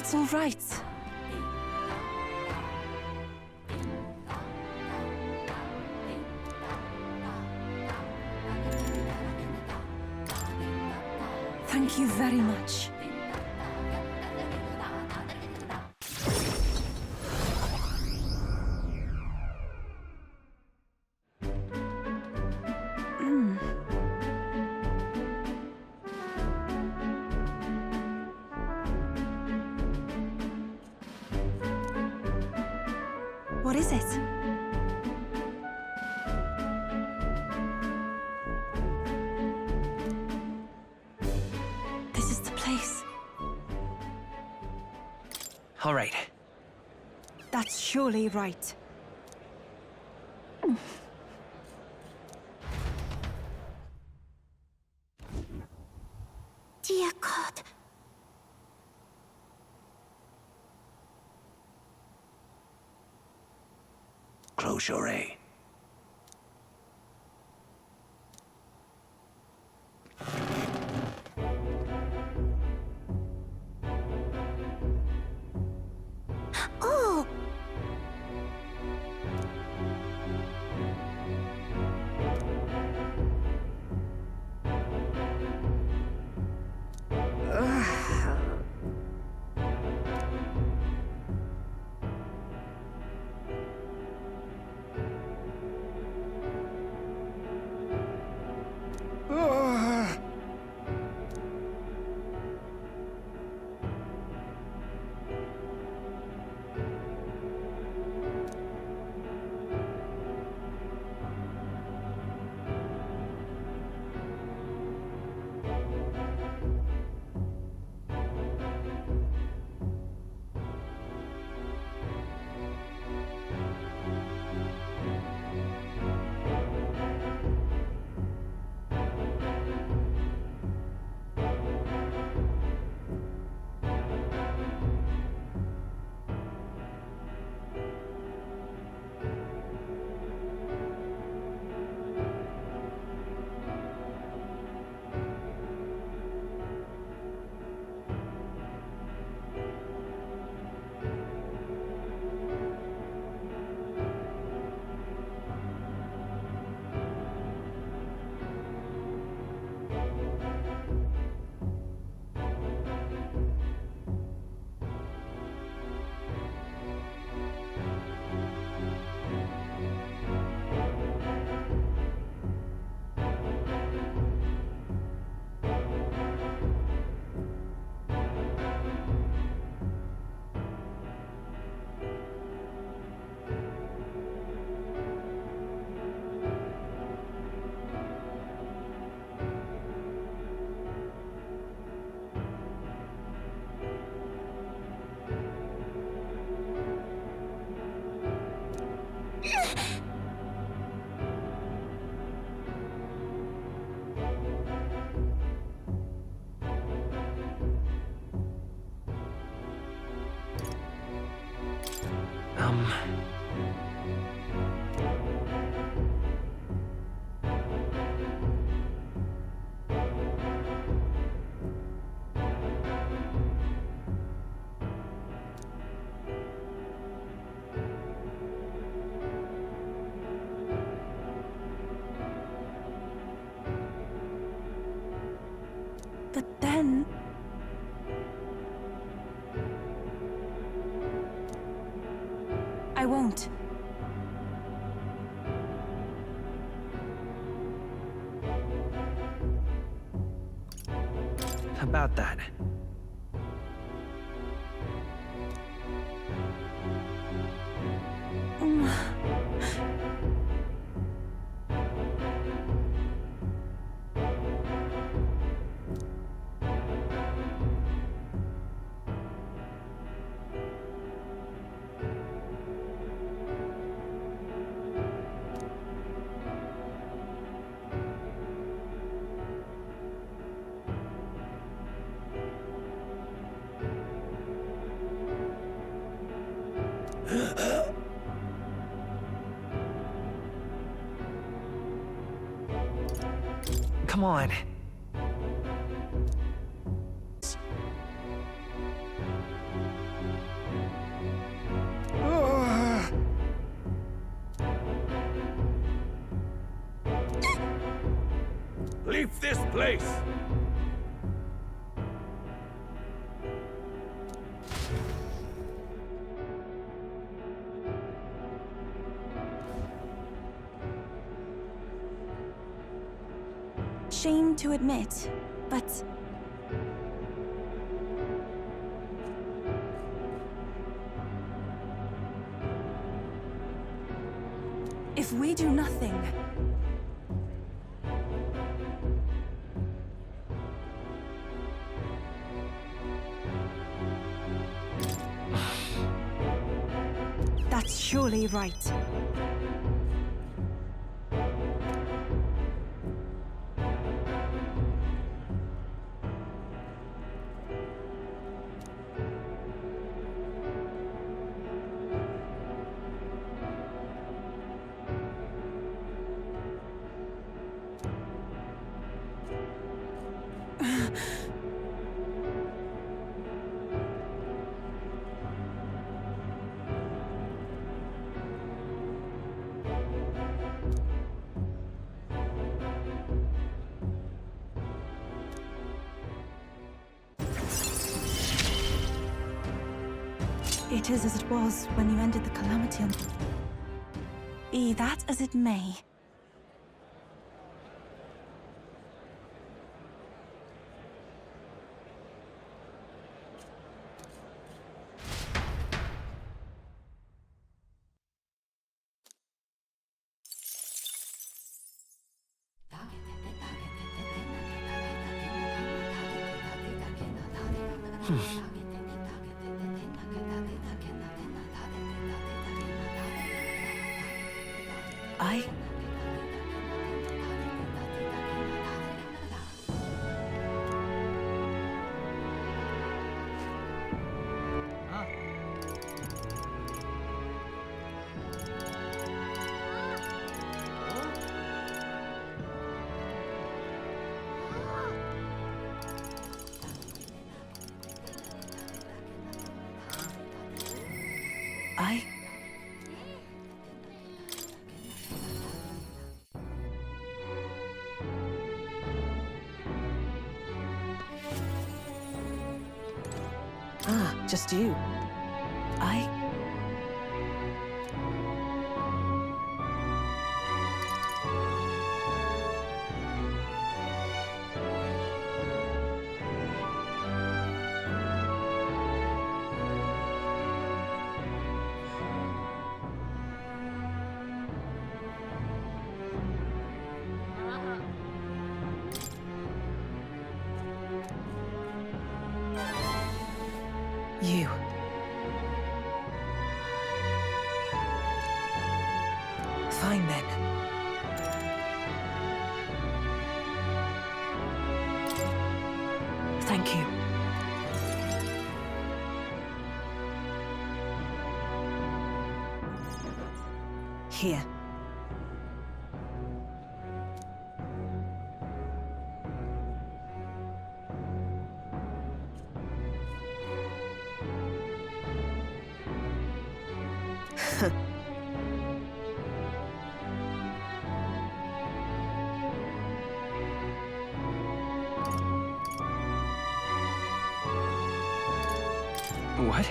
It's all right. Thank you very much. What is it? This is the place. All right. That's surely right. Dear God. Close your eye. Oh! But then... I won't. About that. Come on. Leave this place! Shame to admit, but if we do nothing, that's surely right. It is as it was when you ended the calamity on... Be that as it may. Just you. You. Fine then. Thank you. Here. What?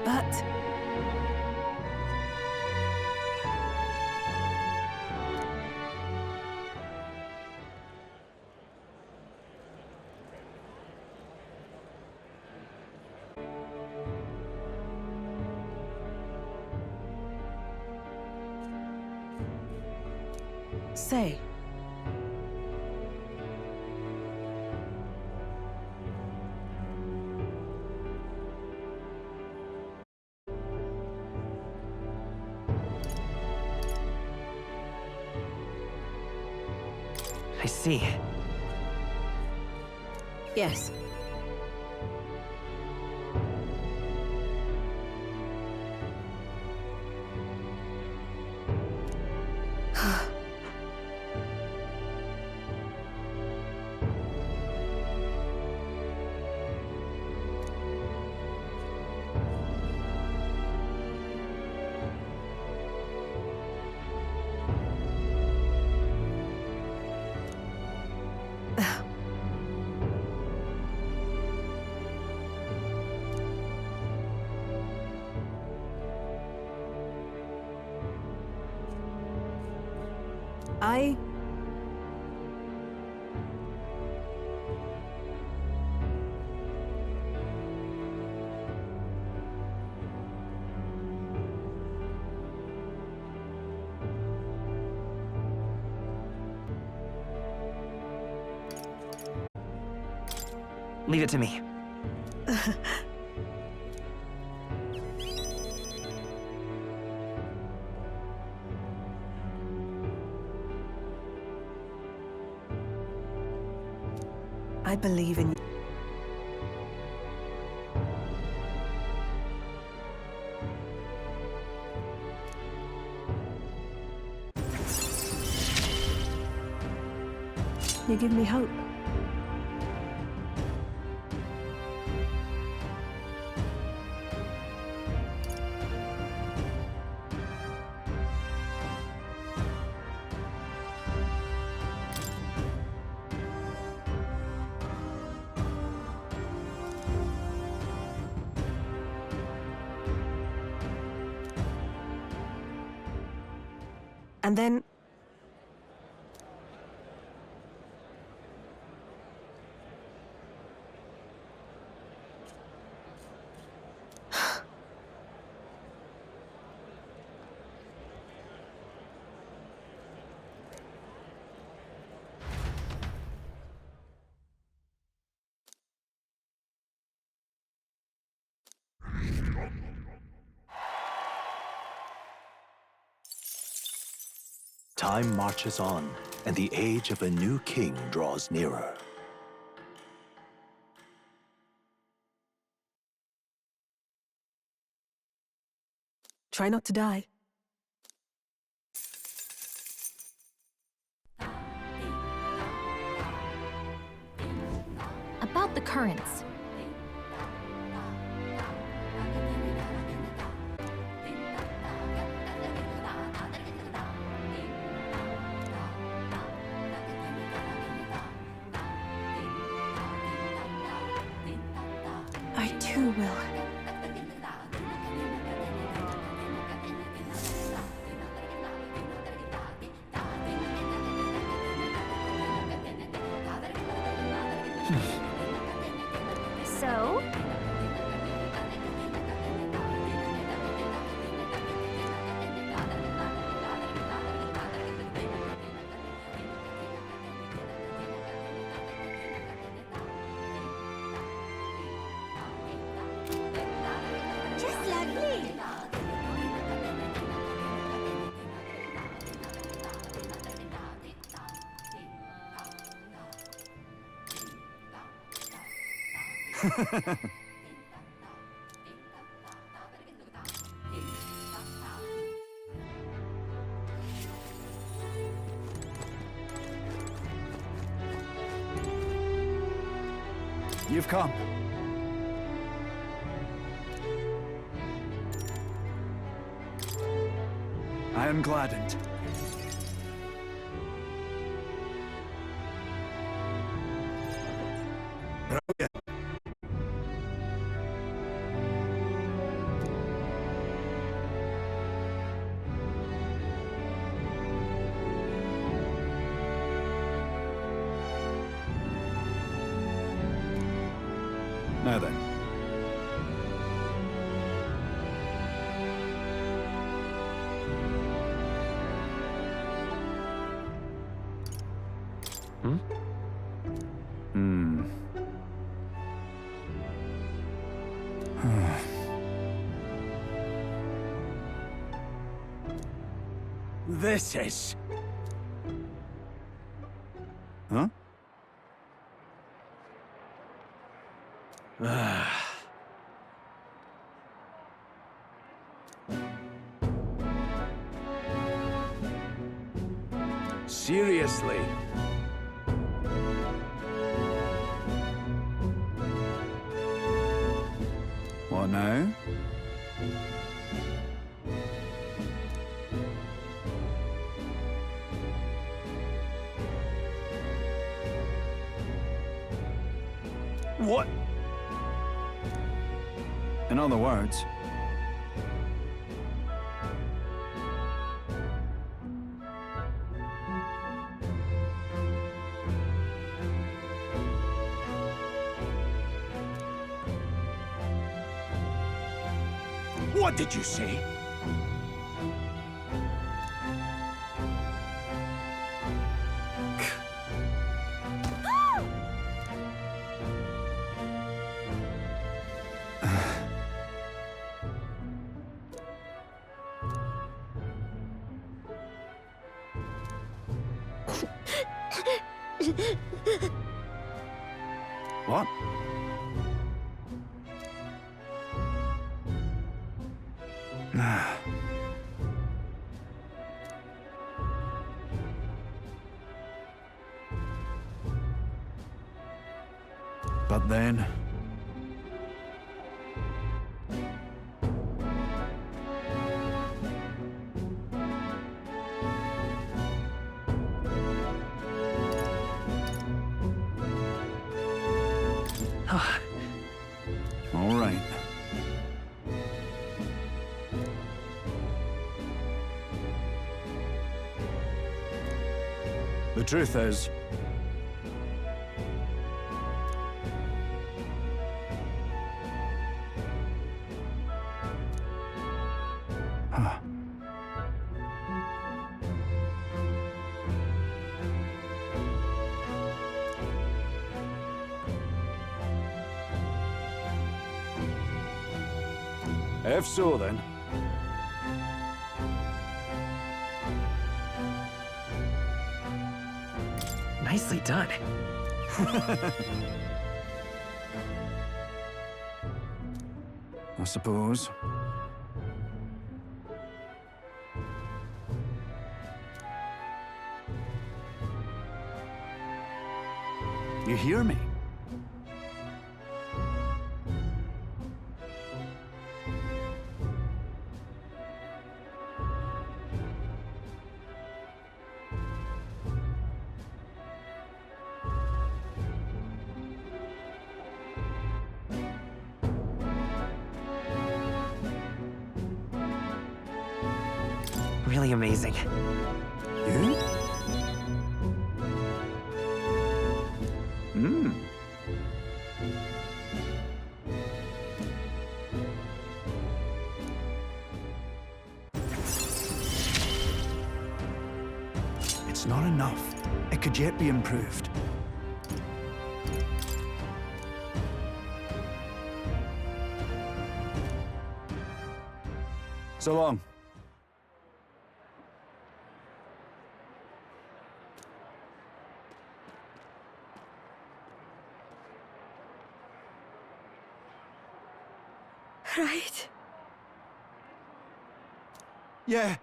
But... Say. I see. Yes. I... Leave it to me. I believe in you. You give me hope. And then... Time marches on, and the age of a new king draws nearer. Try not to die. About the currents. I too will. So? Just lovely. You've come. I am gladdened. Now then. This is... Huh? Seriously? What now? What? In other words, What did you say? What? But then... All right. The truth is... Huh. If so, then. Nicely done. I suppose. You hear me? Really amazing. You? Hmm. It's not enough. It could yet be improved. So long. Right? Yeah.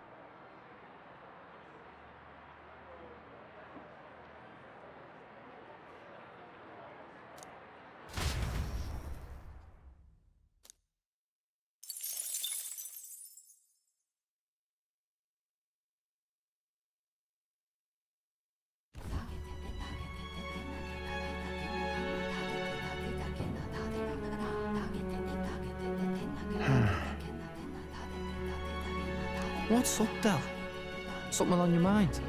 What's up, Del? Something on your mind?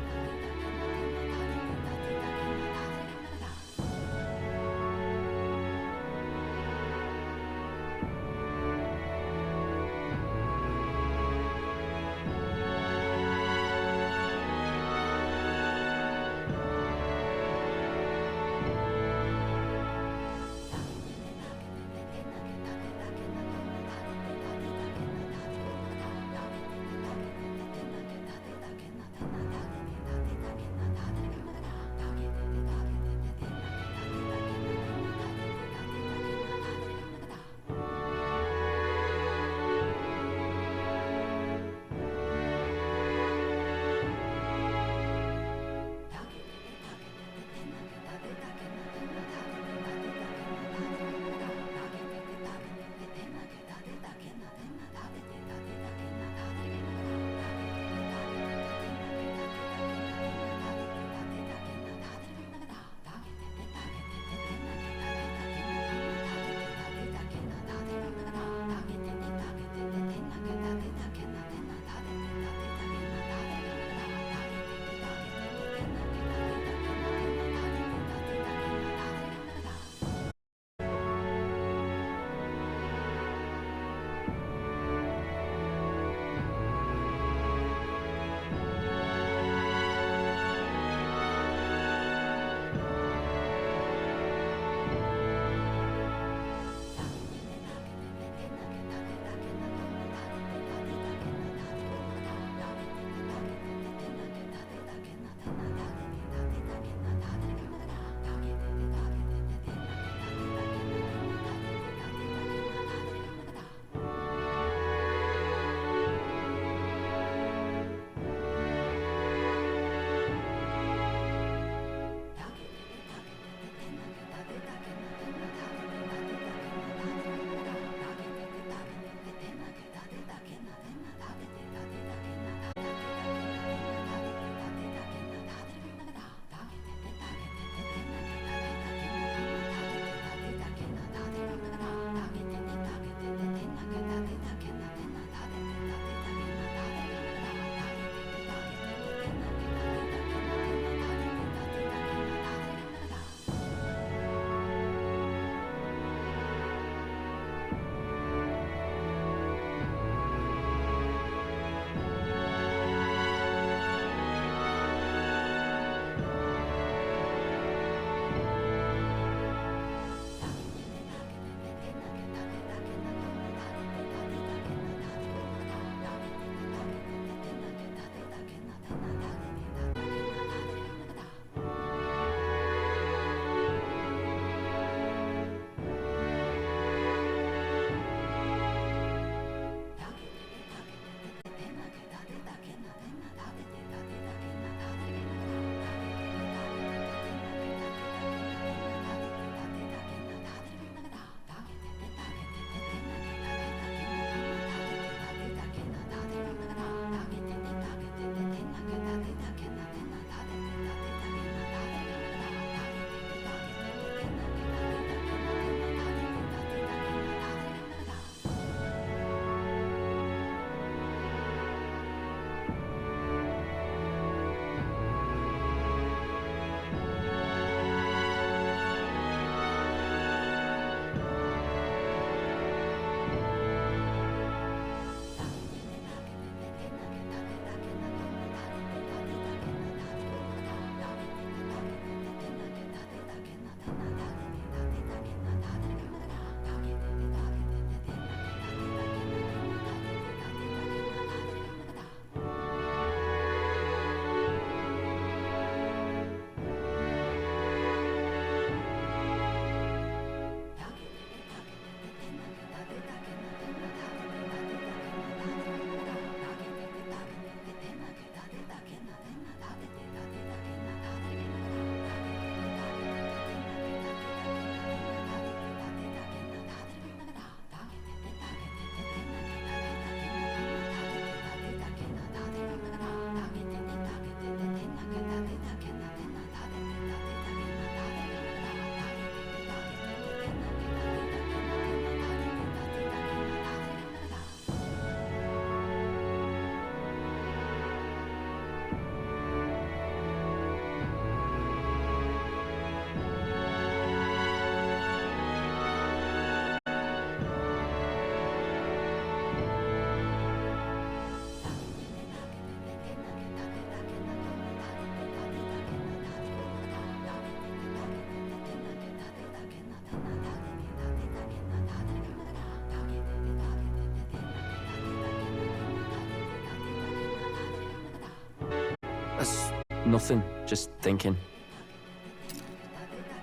Nothing, just thinking.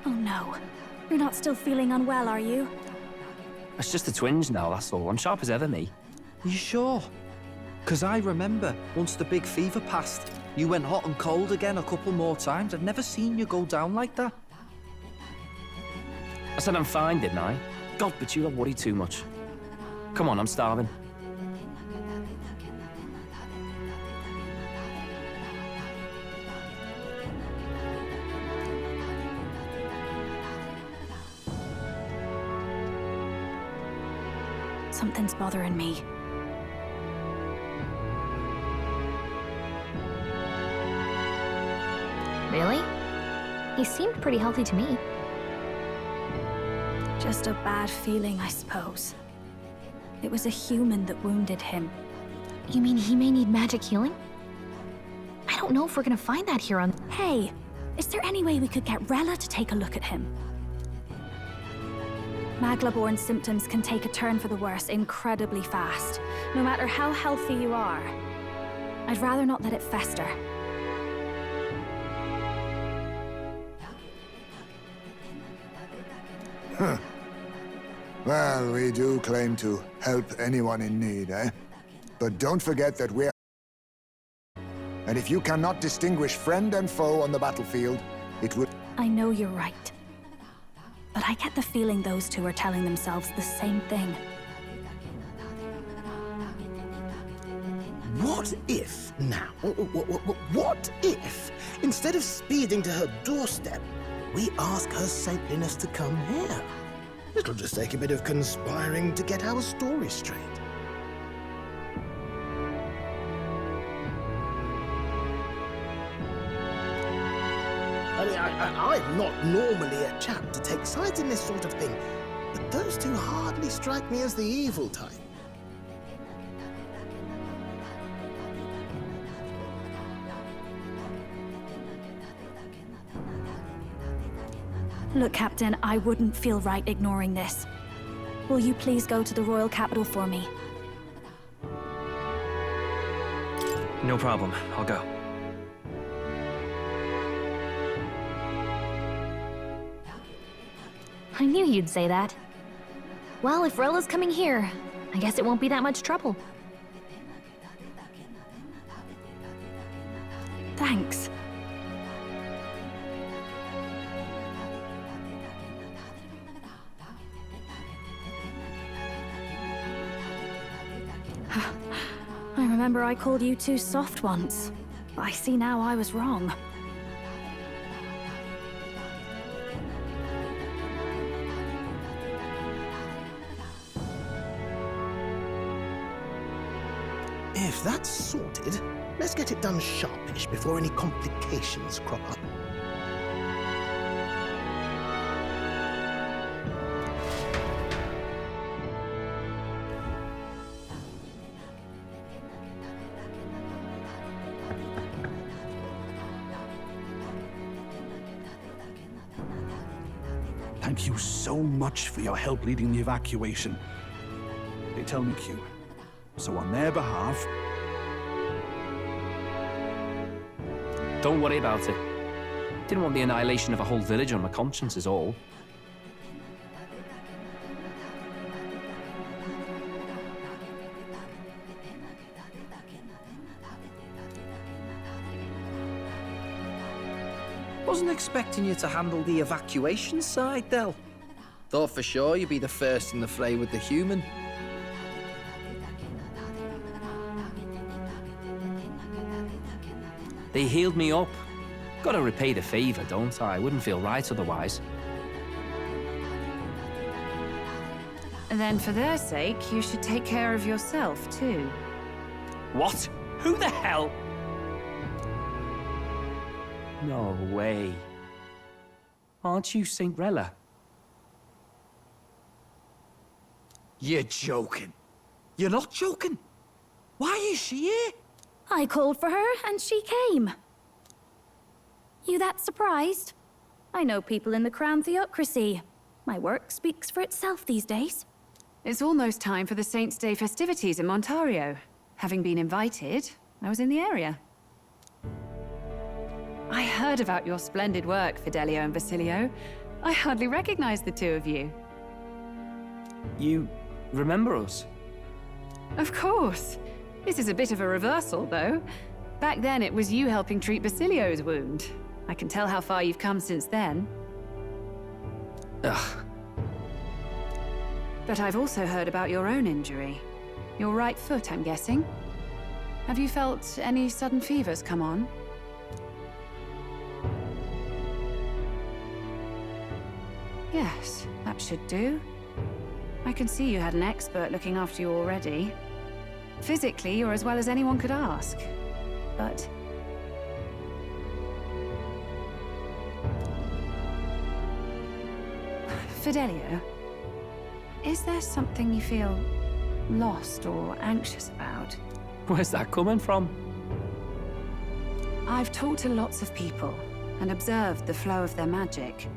Oh no. You're not still feeling unwell, are you? It's just a twinge now, that's all. I'm sharp as ever, me. You sure? 'Cause I remember, once the big fever passed, you went hot and cold again a couple more times. I've never seen you go down like that. I said I'm fine, didn't I? God, but you don't worry too much. Come on, I'm starving. Something's bothering me. Really? He seemed pretty healthy to me. Just a bad feeling, I suppose. It was a human that wounded him. You mean he may need magic healing? I don't know if we're gonna find that here on... Hey, is there any way we could get Rella to take a look at him? Maglaborn symptoms can take a turn for the worse incredibly fast, no matter how healthy you are. I'd rather not let it fester. Huh. Well, we do claim to help anyone in need, eh? But don't forget that we're... And if you cannot distinguish friend and foe on the battlefield, it would... I know you're right. But I get the feeling those two are telling themselves the same thing. What if, now, what if, instead of speeding to her doorstep, we ask her saintliness to come here? It'll just take a bit of conspiring to get our story straight. I mean, I'm not normally a chap to take sides in this sort of thing, but those two hardly strike me as the evil type. Look, Captain, I wouldn't feel right ignoring this. Will you please go to the royal capital for me? No problem, I'll go. I knew you'd say that. Well, if Rella's coming here, I guess it won't be that much trouble. Thanks. I remember I called you too soft once. I see now I was wrong. If that's sorted, let's get it done sharpish before any complications crop up. Thank you so much for your help leading the evacuation. They tell me Q. So on their behalf... Don't worry about it. Didn't want the annihilation of a whole village on my conscience is all. Wasn't expecting you to handle the evacuation side, Del. Thought for sure you'd be the first in the fray with the human. They healed me up. Gotta repay the favor, don't I? Wouldn't feel right otherwise. Then for their sake, you should take care of yourself, too. What? Who the hell? No way. Aren't you Saint Rella? You're joking. You're not joking. Why is she here? I called for her, and she came. You that surprised? I know people in the Crown Theocracy. My work speaks for itself these days. It's almost time for the Saints' Day festivities in Montario. Having been invited, I was in the area. I heard about your splendid work, Fidelio and Basilio. I hardly recognize the two of you. You remember us? Of course. This is a bit of a reversal, though. Back then, it was you helping treat Basilio's wound. I can tell how far you've come since then. Ugh. But I've also heard about your own injury. Your right foot, I'm guessing. Have you felt any sudden fevers come on? Yes, that should do. I can see you had an expert looking after you already. Physically, you're as well as anyone could ask. But... Fidelio, is there something you feel lost or anxious about? Where's that coming from? I've talked to lots of people and observed the flow of their magic.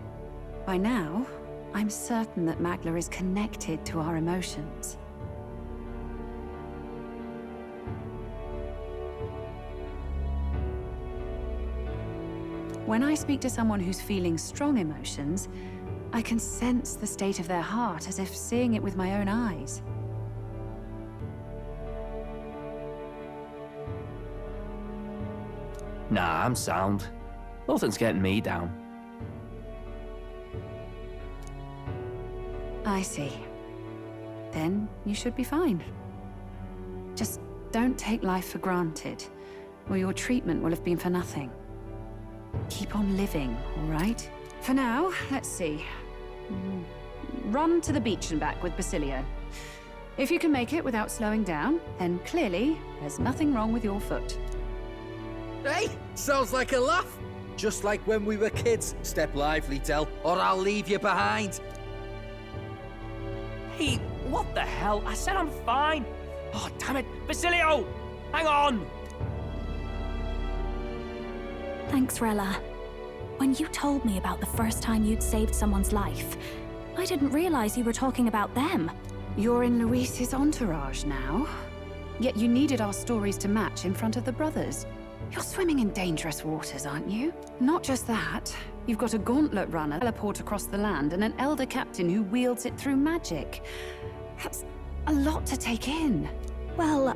By now, I'm certain that Magla is connected to our emotions. When I speak to someone who's feeling strong emotions, I can sense the state of their heart as if seeing it with my own eyes. Nah, I'm sound. Nothing's getting me down. I see. Then you should be fine. Just don't take life for granted, or your treatment will have been for nothing. Keep on living, all right? For now, let's see. Run to the beach and back with Basilio. If you can make it without slowing down, then clearly there's nothing wrong with your foot. Hey, sounds like a laugh. Just like when we were kids. Step lively, Del, or I'll leave you behind. Hey, what the hell? I said I'm fine. Oh, damn it. Basilio! Hang on! Thanks, Rella. When you told me about the first time you'd saved someone's life, I didn't realize you were talking about them. You're in Luis's entourage now. Yet you needed our stories to match in front of the brothers. You're swimming in dangerous waters, aren't you? Not just that. You've got a gauntlet runner teleport across the land and an elder captain who wields it through magic. That's a lot to take in. Well,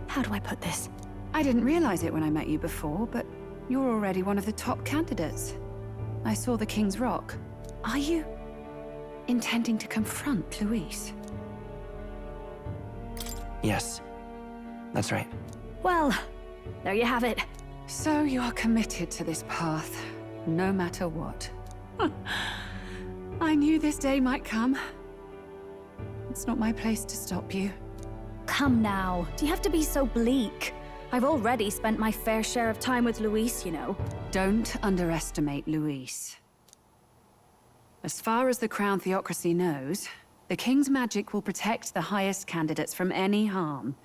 how do I put this? I didn't realize it when I met you before, but you're already one of the top candidates. I saw the King's Rock. Are you intending to confront Luis? Yes, that's right. Well, there you have it. So you are committed to this path, no matter what. I knew this day might come. It's not my place to stop you. Come now, do you have to be so bleak? I've already spent my fair share of time with Luis, you know. Don't underestimate Luis. As far as the Crown Theocracy knows, the King's magic will protect the highest candidates from any harm.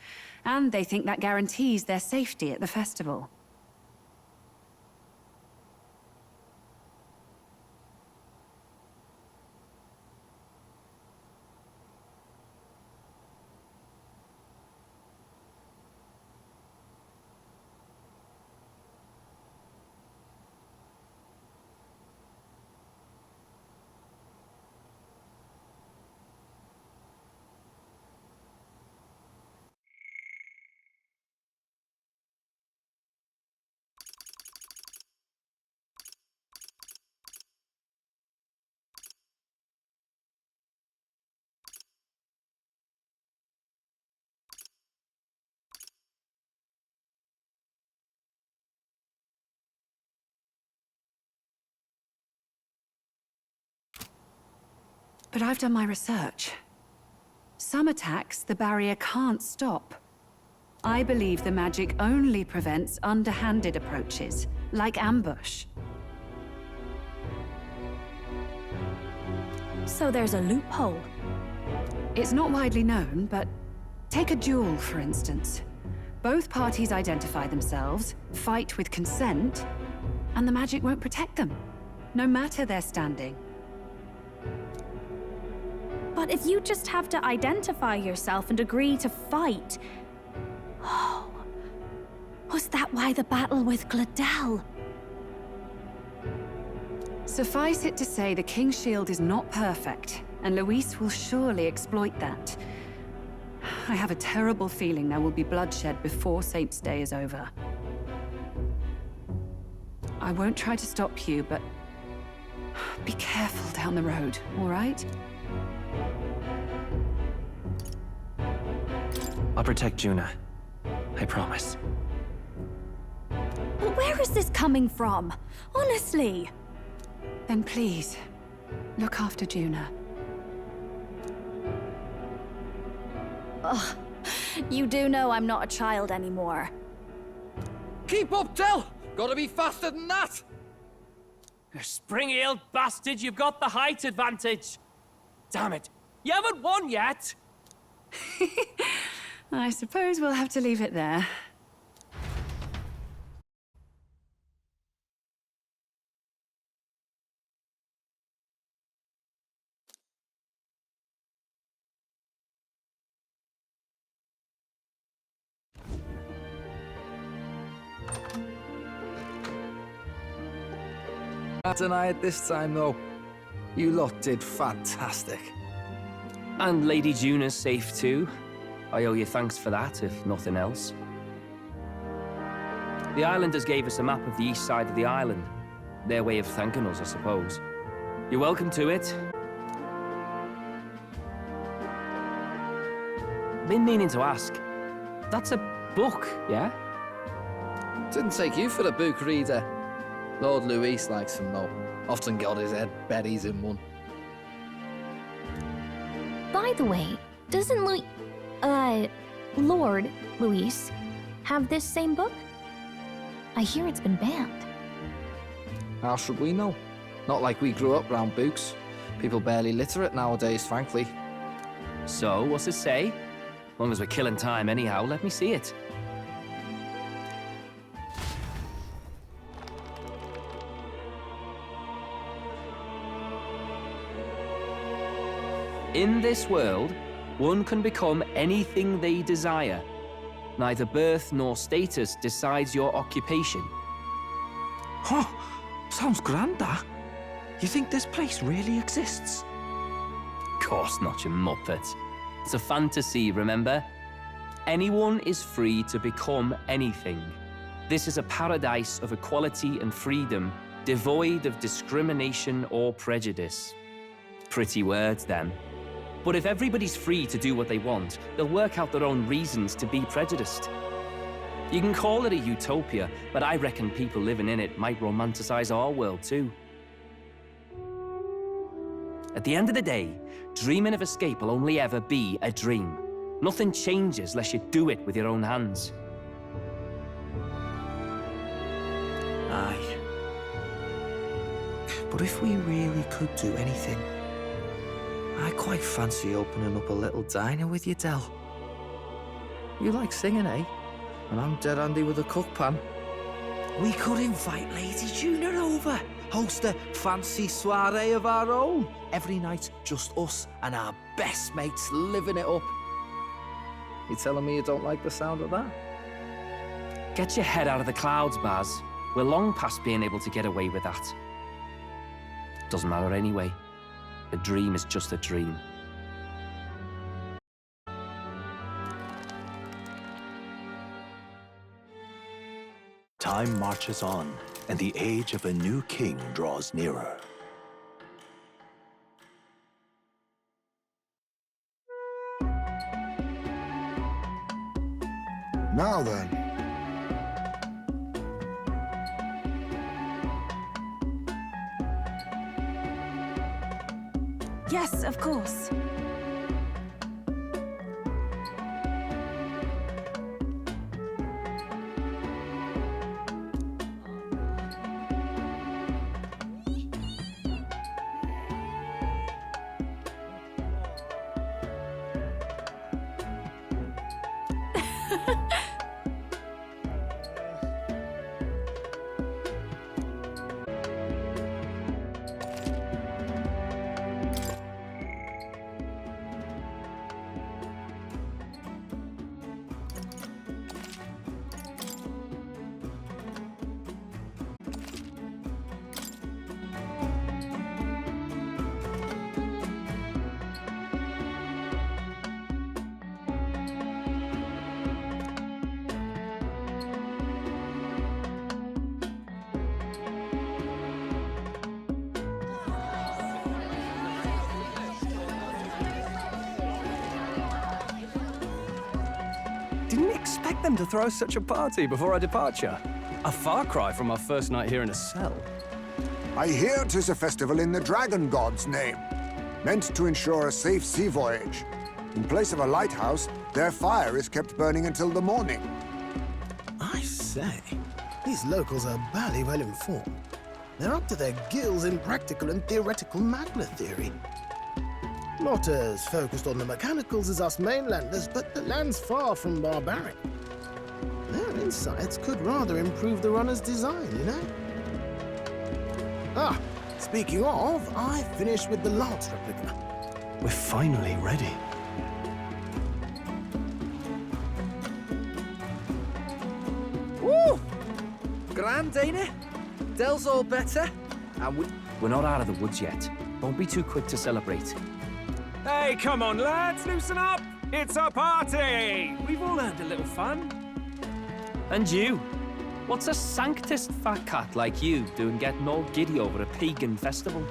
And they think that guarantees their safety at the festival. But I've done my research. Some attacks the barrier can't stop. I believe the magic only prevents underhanded approaches, like ambush. So there's a loophole. It's not widely known, but take a duel, for instance. Both parties identify themselves, fight with consent, and the magic won't protect them, no matter their standing. But if you just have to identify yourself and agree to fight... Oh, Was that why the battle with Gladel? Suffice it to say, the King's shield is not perfect, and Luis will surely exploit that. I have a terrible feeling there will be bloodshed before Saint's Day is over. I won't try to stop you, but be careful down the road, all right? I'll protect Juna. I promise. But where is this coming from? Honestly. Then please, look after Juna. Ugh. You do know I'm not a child anymore. Keep up, Del! Gotta be faster than that! You spring-heeled bastard, you've got the height advantage. Damn it, you haven't won yet. I suppose we'll have to leave it there. Can't deny it this time, though. You lot did fantastic. And Lady Juna's safe too. I owe you thanks for that, if nothing else. The islanders gave us a map of the east side of the island. Their way of thanking us, I suppose. You're welcome to it. Been meaning to ask. That's a book, yeah? Didn't take you for the book reader. Lord Luis likes them, though. Often got his head buried in one. By the way, doesn't Lord Luis have this same book? I hear it's been banned. How should we know? Not like we grew up round books. People barely literate nowadays, frankly. So, what's it say? Long as we're killing time anyhow, let me see it. In this world, one can become anything they desire. Neither birth nor status decides your occupation. Huh? Sounds grand, that. You think this place really exists? Of course not, you muppet. It's a fantasy, remember? Anyone is free to become anything. This is a paradise of equality and freedom, devoid of discrimination or prejudice. Pretty words, then. But if everybody's free to do what they want, they'll work out their own reasons to be prejudiced. You can call it a utopia, but I reckon people living in it might romanticize our world too. At the end of the day, dreaming of escape will only ever be a dream. Nothing changes unless you do it with your own hands. Aye. But if we really could do anything, I quite fancy opening up a little diner with you, Del. You like singing, eh? And I'm dead handy with a cook pan. We could invite Lady Juna over, host a fancy soiree of our own. Every night, just us and our best mates living it up. You telling me you don't like the sound of that? Get your head out of the clouds, Baz. We're long past being able to get away with that. Doesn't matter anyway. A dream is just a dream. Time marches on, and the age of a new king draws nearer. Now then. Yes, of course. expect them to throw such a party before our departure? A far cry from our first night here in a cell. I hear 'tis a festival in the dragon god's name, meant to ensure a safe sea voyage. In place of a lighthouse, their fire is kept burning until the morning. I say, these locals are bally well informed. They're up to their gills in practical and theoretical magna theory. Not as focused on the mechanicals as us mainlanders, but the land's far from barbaric. Their insights could rather improve the runner's design, you know? Ah, speaking of, I finished with the lance replica. We're finally ready. Woo! Grand, ain't it? Dell's all better, and We're not out of the woods yet. Don't be too quick to celebrate. Hey, come on, lads, loosen up! It's a party! We've all earned a little fun. And you? What's a sanctist fat cat like you doing getting all giddy over a pagan festival?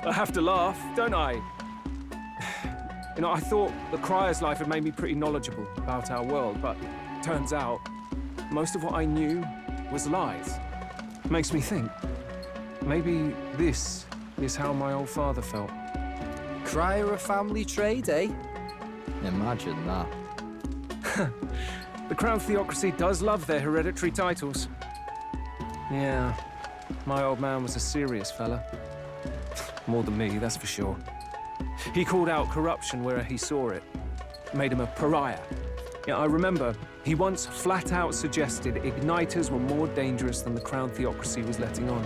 I have to laugh, don't I? You know, I thought the Crier's life had made me pretty knowledgeable about our world, but turns out most of what I knew was lies. Makes me think, maybe this is how my old father felt. Crier a family trade, eh? Imagine that. The Crown Theocracy does love their hereditary titles. Yeah, my old man was a serious fella. More than me, that's for sure. He called out corruption where he saw it. Made him a pariah. Yeah, I remember he once flat out suggested igniters were more dangerous than the Crown Theocracy was letting on.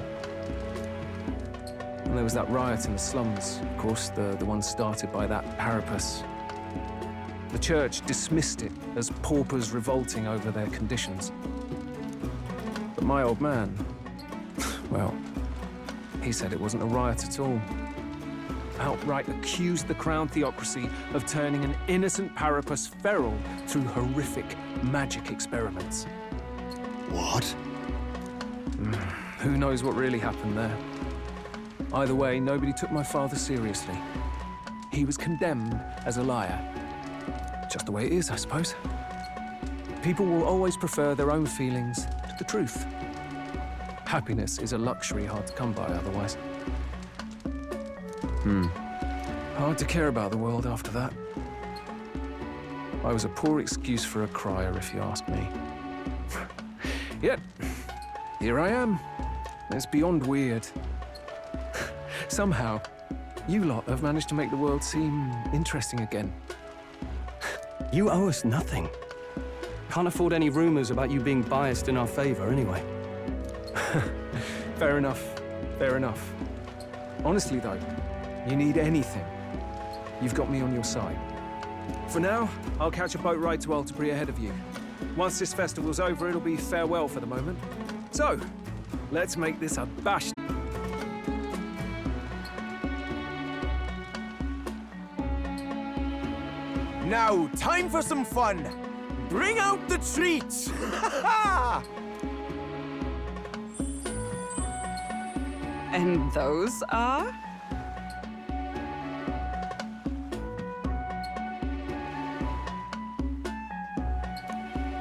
And there was that riot in the slums, of course, the one started by that Parapus. The church dismissed it as paupers revolting over their conditions. But my old man, well, he said it wasn't a riot at all. Outright accused the Crown Theocracy of turning an innocent Parapus feral through horrific magic experiments. What? Who knows what really happened there? Either way, nobody took my father seriously. He was condemned as a liar. Just the way it is, I suppose. People will always prefer their own feelings to the truth. Happiness is a luxury hard to come by otherwise. Hard to care about the world after that. I was a poor excuse for a crier, if you ask me. Yet, here I am. It's beyond weird. Somehow, you lot have managed to make the world seem interesting again. You owe us nothing. Can't afford any rumors about you being biased in our favor, anyway. Fair enough. Fair enough. Honestly, though, you need anything, you've got me on your side. For now, I'll catch a boat ride to Altabri ahead of you. Once this festival's over, it'll be farewell for the moment. So, let's make this a bash. Now, time for some fun. Bring out the treats! And those are?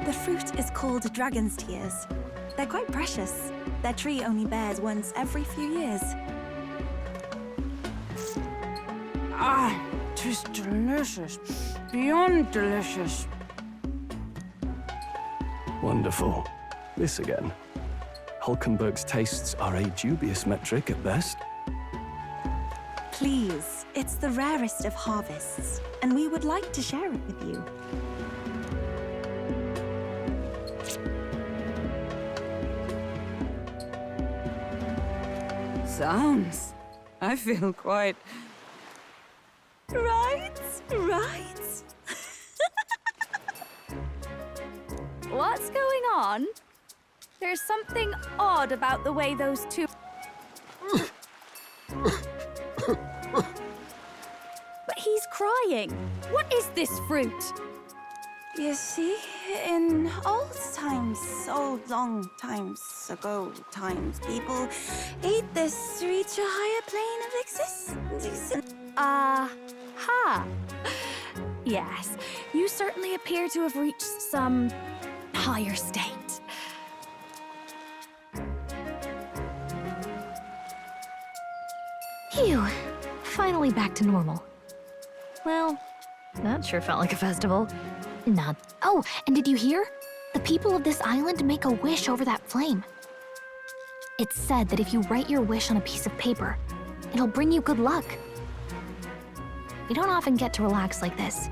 The fruit is called dragon's tears. They're quite precious. Their tree only bears once every few years. Ah, 'tis delicious. Beyond delicious. Wonderful. This again. Hulkenberg's tastes are a dubious metric at best. Please, it's the rarest of harvests, and we would like to share it with you. Sounds. I feel quite... Right? What's going on? There's something odd about the way those two... But he's crying. What is this fruit? You see, in old times, so long times ago times, people ate this to reach a higher plane of existence. Ha! Yes, you certainly appear to have reached some higher state. Phew, finally back to normal. Well, that sure felt like a festival. Not. Oh, and did you hear? The people of this island make a wish over that flame. It's said that if you write your wish on a piece of paper, it'll bring you good luck. We don't often get to relax like this.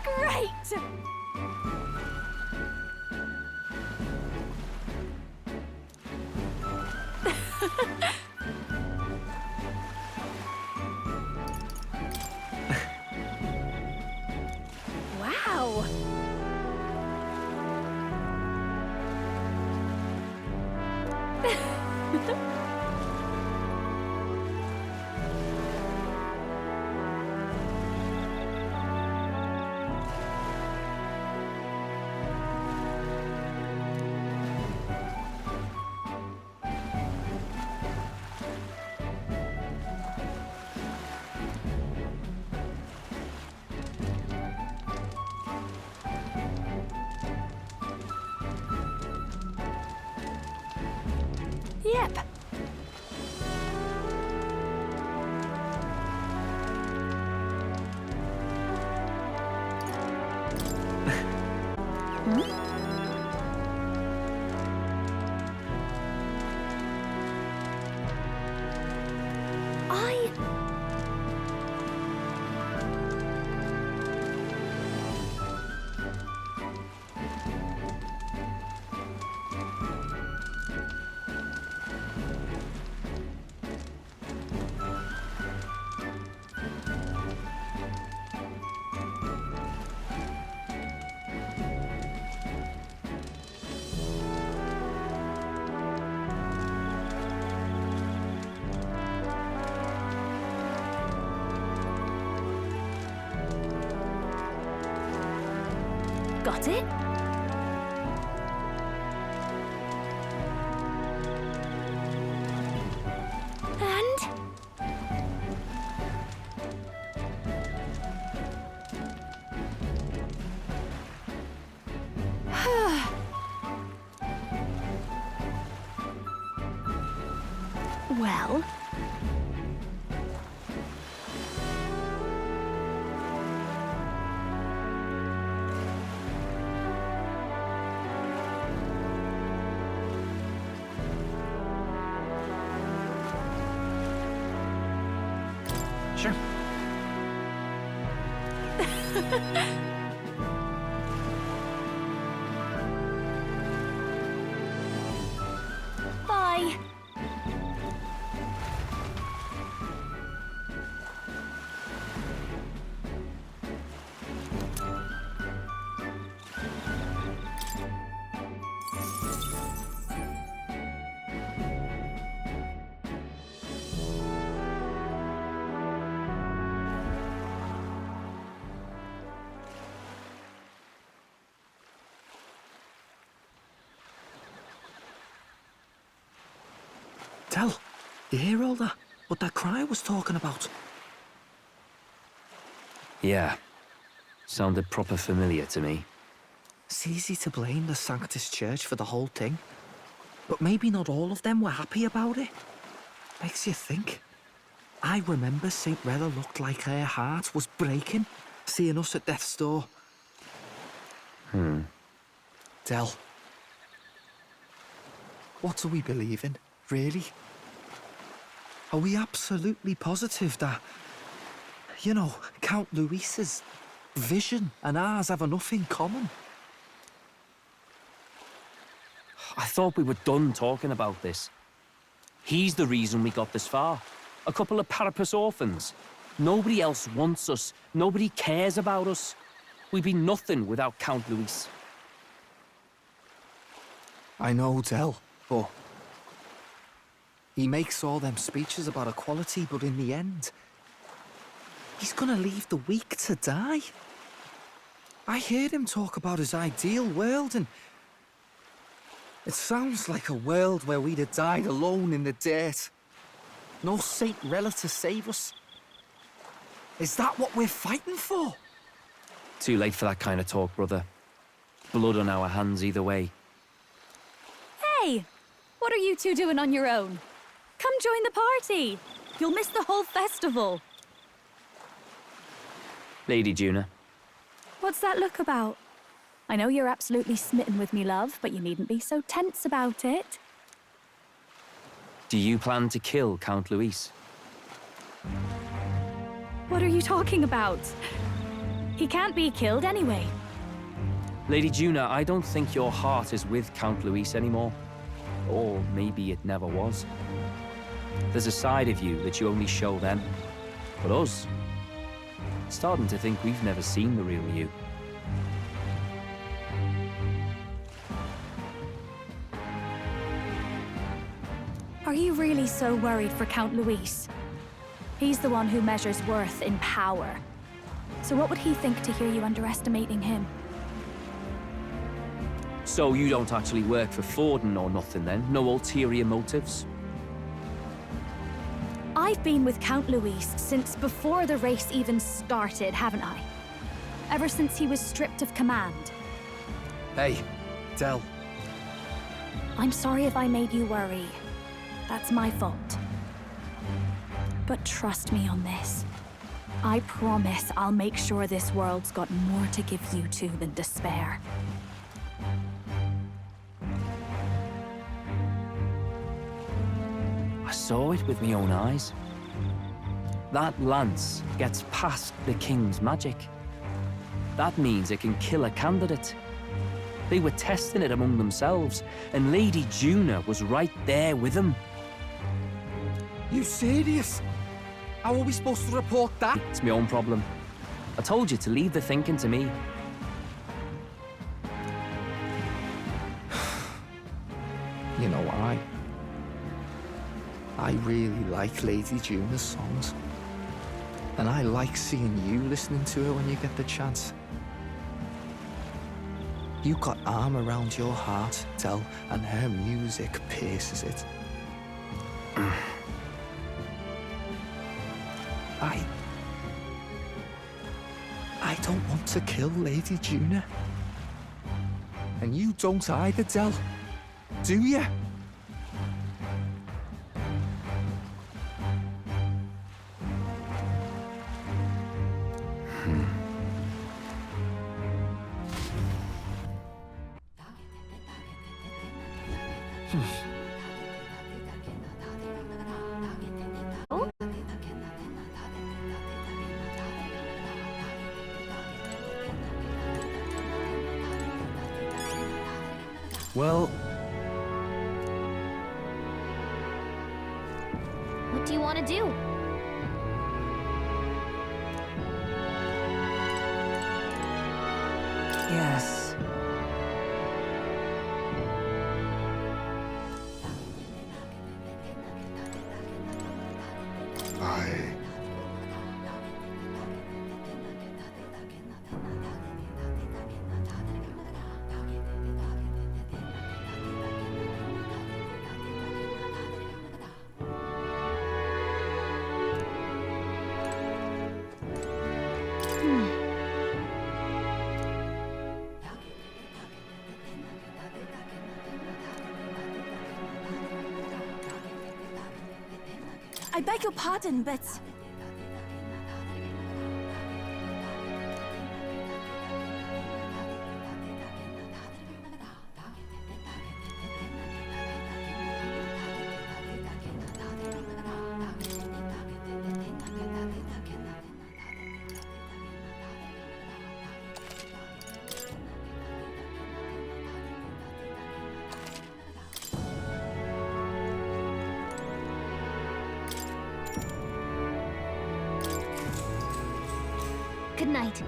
Great! Wow! Yep. Got it? And... well... Sure. Bye. Del, you hear all that? What that cry was talking about? Yeah. Sounded proper familiar to me. It's easy to blame the Sanctus Church for the whole thing. But maybe not all of them were happy about it. Makes you think. I remember St. Rella looked like her heart was breaking, seeing us at death's door. Del. What do we believe in, really? Are we absolutely positive that, you know, Count Luis's vision and ours have enough in common? I thought we were done talking about this. He's the reason we got this far. A couple of Parapus orphans. Nobody else wants us. Nobody cares about us. We'd be nothing without Count Luis. I know, Del, but He makes all them speeches about equality, but in the end, he's gonna leave the weak to die. I heard him talk about his ideal world, and it sounds like a world where we'd have died alone in the dirt. No saint relic to save us. Is that what we're fighting for? Too late for that kind of talk, brother. Blood on our hands either way. Hey! What are you two doing on your own? Come join the party! You'll miss the whole festival. Lady Juna. What's that look about? I know you're absolutely smitten with me, love, but you needn't be so tense about it. Do you plan to kill Count Luis? What are you talking about? He can't be killed anyway. Lady Juna, I don't think your heart is with Count Luis anymore. Or maybe it never was. There's a side of you that you only show them. But us, starting to think we've never seen the real you. Are you really so worried for Count Luis? He's the one who measures worth in power. So what would he think to hear you underestimating him? So you don't actually work for Forden or nothing then? No ulterior motives? I've been with Count Luis since before the race even started, haven't I? Ever since he was stripped of command. Hey, Del. I'm sorry if I made you worry. That's my fault. But trust me on this. I promise I'll make sure this world's got more to give you two than despair. I saw it with my own eyes. That lance gets past the king's magic. That means it can kill a candidate. They were testing it among themselves, and Lady Juna was right there with them. You serious? How are we supposed to report that? It's my own problem. I told you to leave the thinking to me. You know, I really like Lady Juna's songs. And I like seeing you listening to her when you get the chance. You got arm around your heart, Del, and her music pierces it. I don't want to kill Lady Juna. And you don't either, Del. Do you? Well, What do you want to do? Yes. I beg your pardon, but... Good night.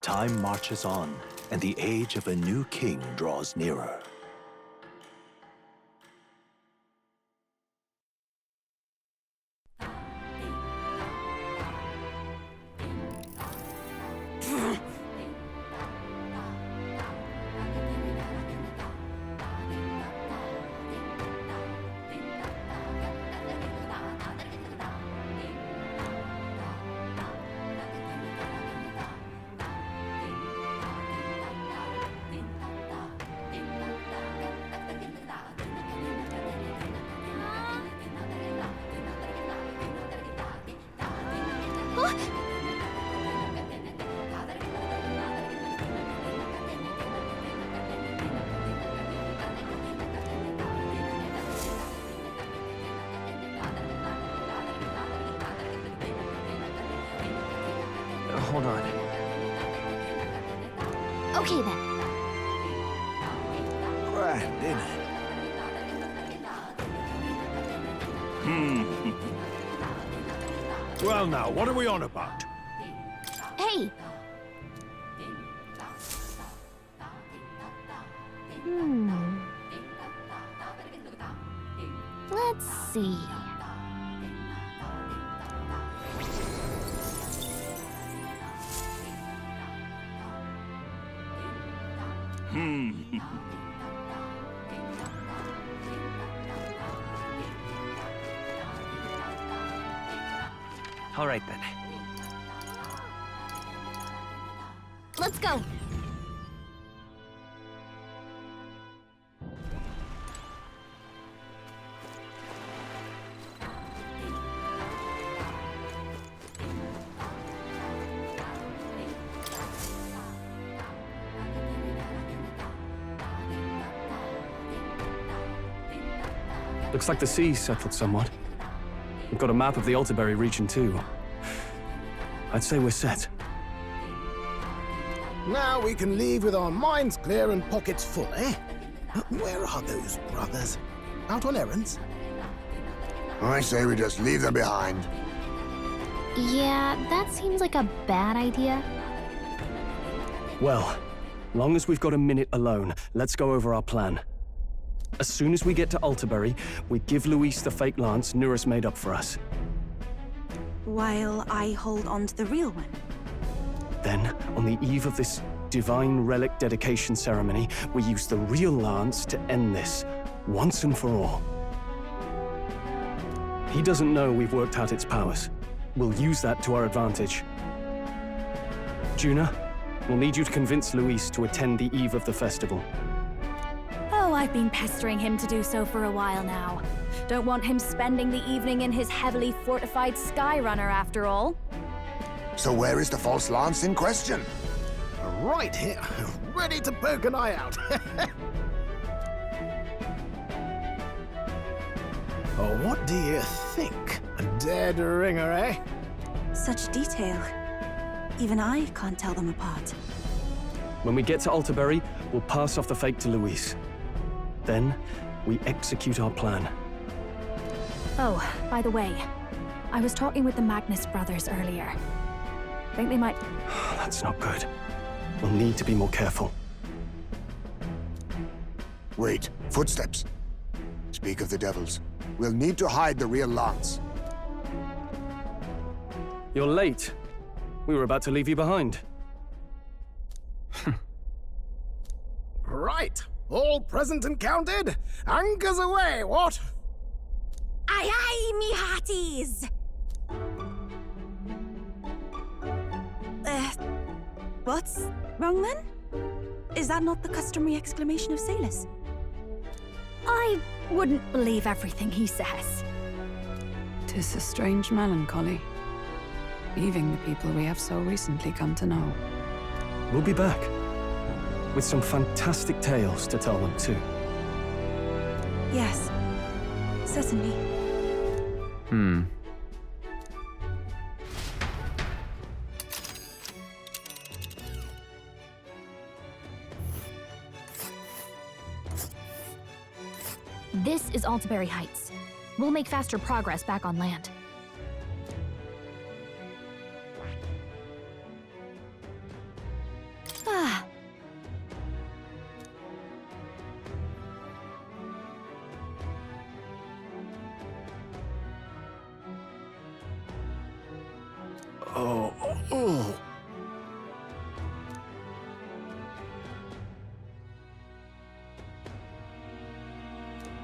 Time marches on, and the age of a new king draws nearer. Okay then. Grand, innit? Well now, what are we on about? Hey! Let's see. All right then. Let's go. Looks like the sea's settled somewhat. We've got a map of the Alderberry region too. I'd say we're set. Now we can leave with our minds clear and pockets full, eh? Where are those brothers? Out on errands? I say we just leave them behind. Yeah, that seems like a bad idea. Well, long as we've got a minute alone, let's go over our plan. As soon as we get to Alderberry, we give Luis the fake lance Nuris made up for us. While I hold on to the real one. Then, on the eve of this divine relic dedication ceremony, we use the real lance to end this, once and for all. He doesn't know we've worked out its powers. We'll use that to our advantage. Juna, we'll need you to convince Luis to attend the eve of the festival. Oh, I've been pestering him to do so for a while now. Don't want him spending the evening in his heavily fortified Skyrunner after all. So where is the false lance in question? Right here, ready to poke an eye out. Oh, what do you think? A dead ringer, eh? Such detail. Even I can't tell them apart. When we get to Alderberry, we'll pass off the fake to Luis. Then, we execute our plan. Oh, by the way, I was talking with the Magnus brothers earlier. Think they might... That's not good. We'll need to be more careful. Wait, footsteps. Speak of the devils. We'll need to hide the real lance. You're late. We were about to leave you behind. Right, all present and counted. Anchors away, what? Aye, aye, me hearties! What's wrong then? Is that not the customary exclamation of sailors? I wouldn't believe everything he says. 'Tis a strange melancholy, leaving the people we have so recently come to know. We'll be back. With some fantastic tales to tell them too. Yes, certainly. This is Alderberry Heights. We'll make faster progress back on land. Ah. Oh.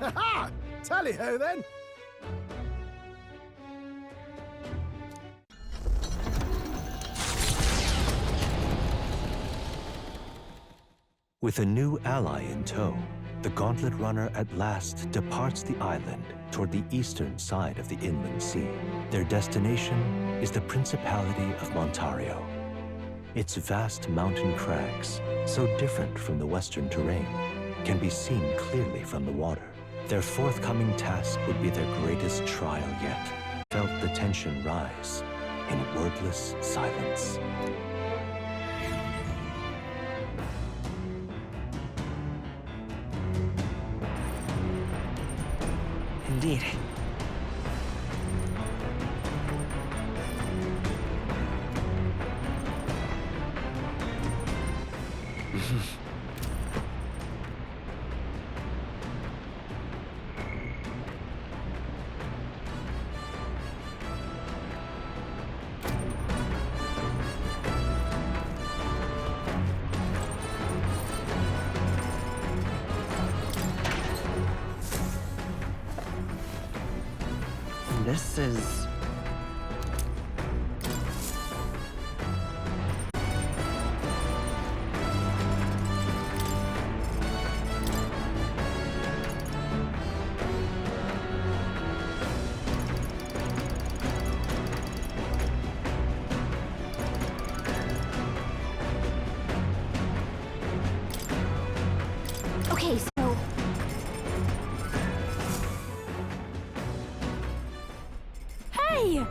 Ha-ha! Tally-ho, then! With a new ally in tow, the Gauntlet Runner at last departs the island toward the eastern side of the inland sea. Their destination is the Principality of Montario. Its vast mountain crags, so different from the western terrain, can be seen clearly from the water. Their forthcoming task would be their greatest trial yet. Felt the tension rise in wordless silence. Indeed. This is... Okay, so... Hey!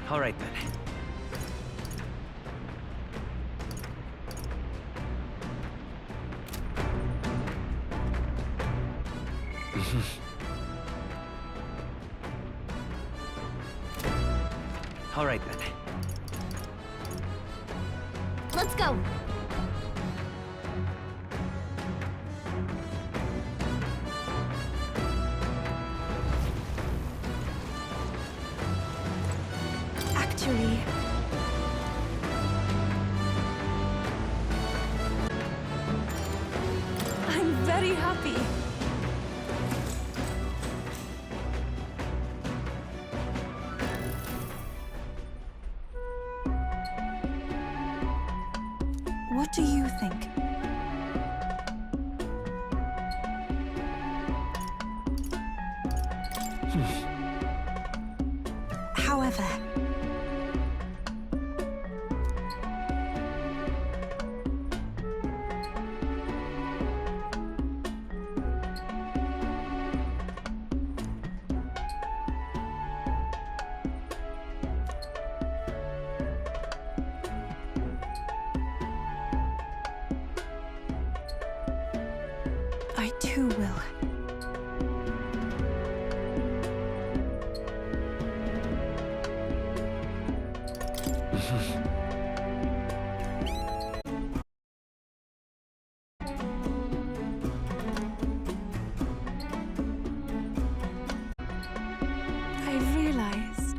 All right, then. All right, then. Let's go! Actually, I'm very happy. What do you think? However, I too will. I realized.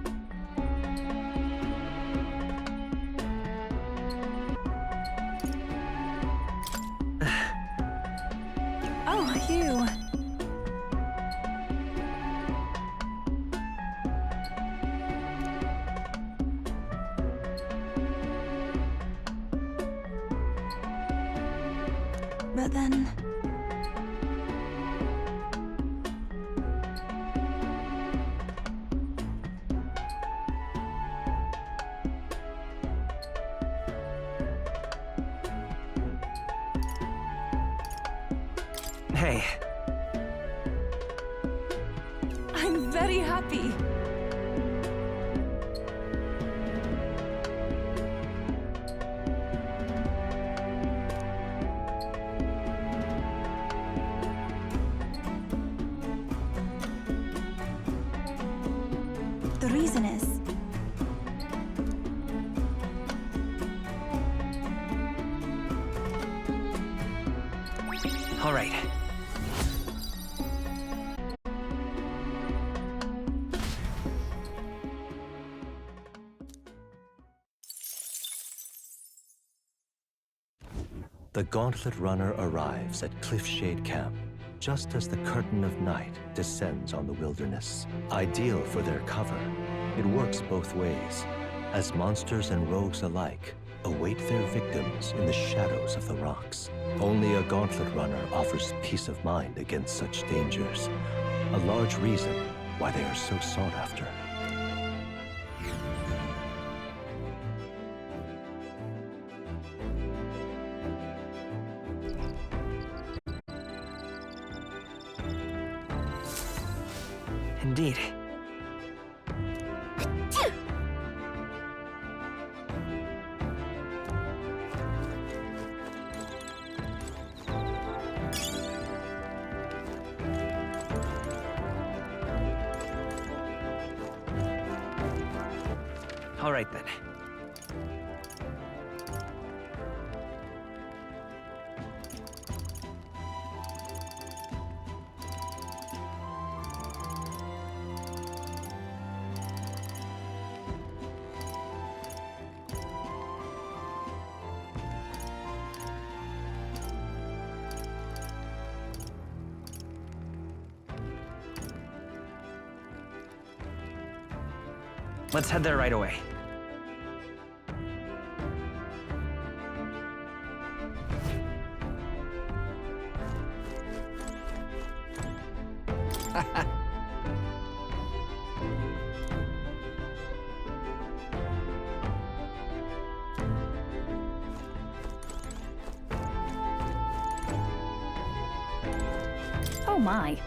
Oh, you. But then... Hey. I'm very happy. The reason is... All right. The Gauntlet Runner arrives at Cliffshade Camp just as the curtain of night descends on the wilderness. Ideal for their cover, it works both ways, as monsters and rogues alike await their victims in the shadows of the rocks. Only a Gauntlet Runner offers peace of mind against such dangers, a large reason why they are so sought after. Indeed. All right, then. Let's head there right away. Oh my.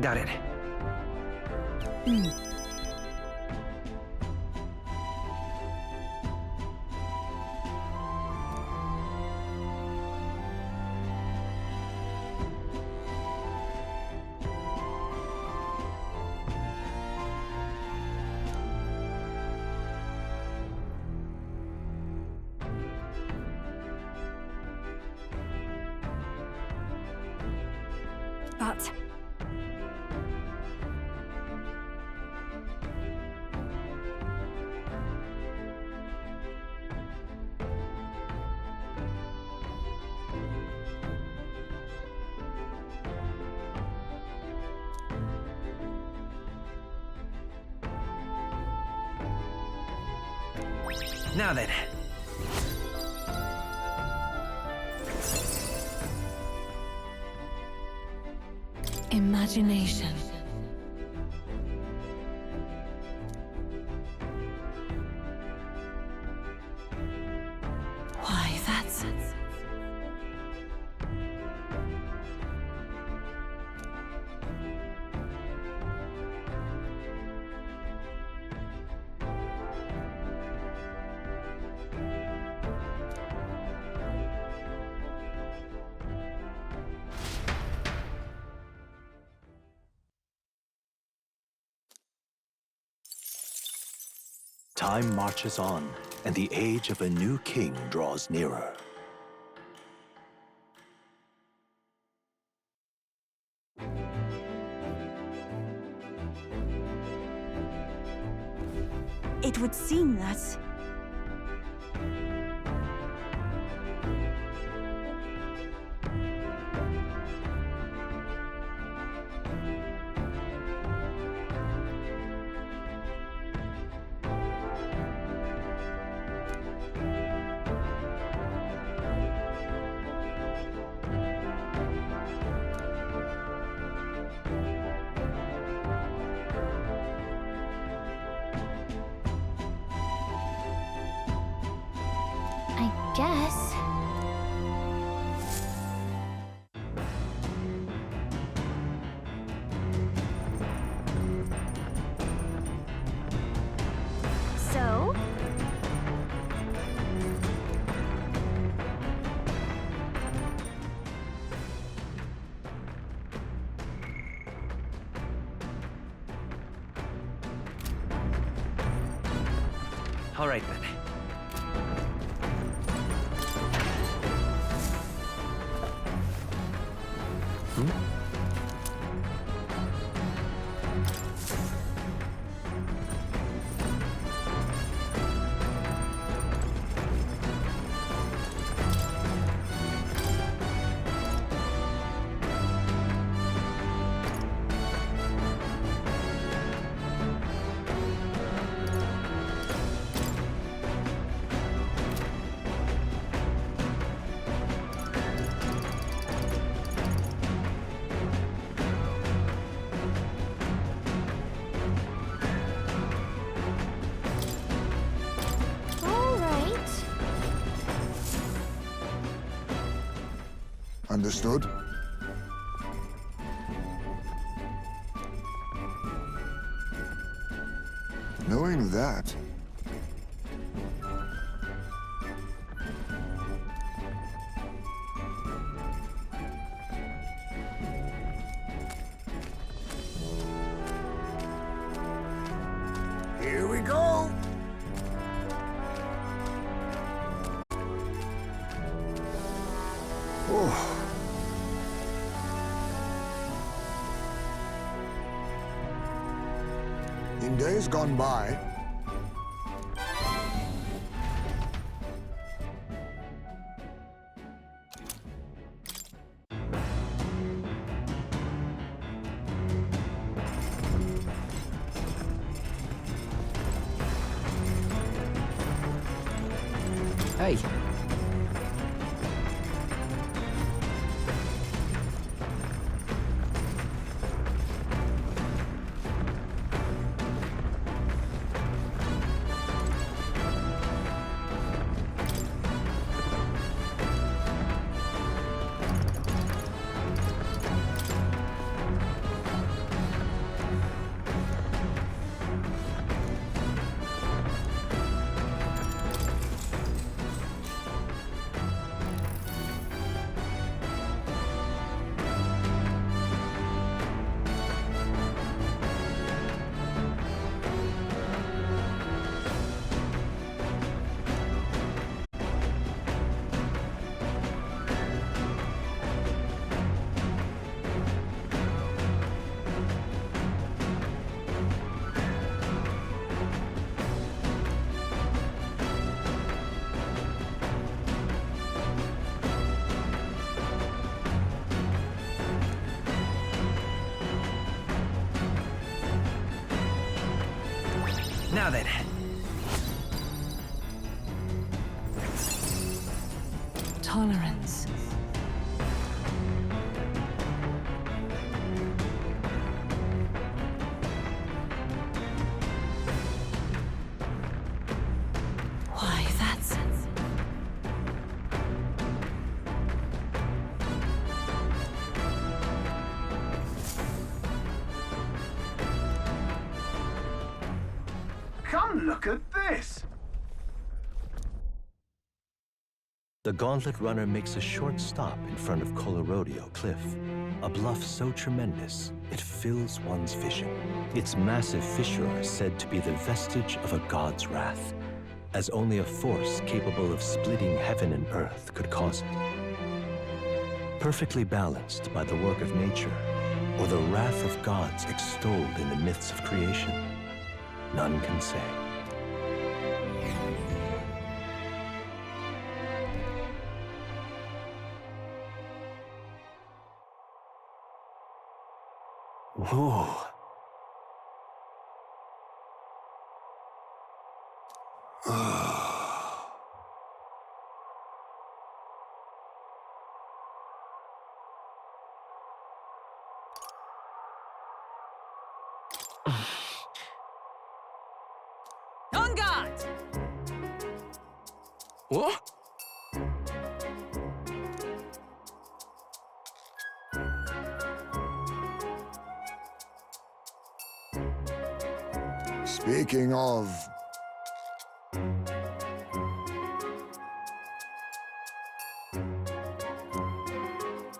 Got it. But... Now then. Imagination. Why, that's... Time marches on, and the age of a new king draws nearer. It would seem that guess. So? All right, then. Understood? Knowing that, here we go! Oh. In days gone by, Hey. Now then. Tolerance. Why, that's... Come look at this! The Gauntlet Runner makes a short stop in front of Colorodeo Cliff, a bluff so tremendous it fills one's vision. Its massive fissure is said to be the vestige of a god's wrath, as only a force capable of splitting heaven and earth could cause it. Perfectly balanced by the work of nature, or the wrath of gods extolled in the myths of creation, none can say. Whoa. On guard! What? Speaking of...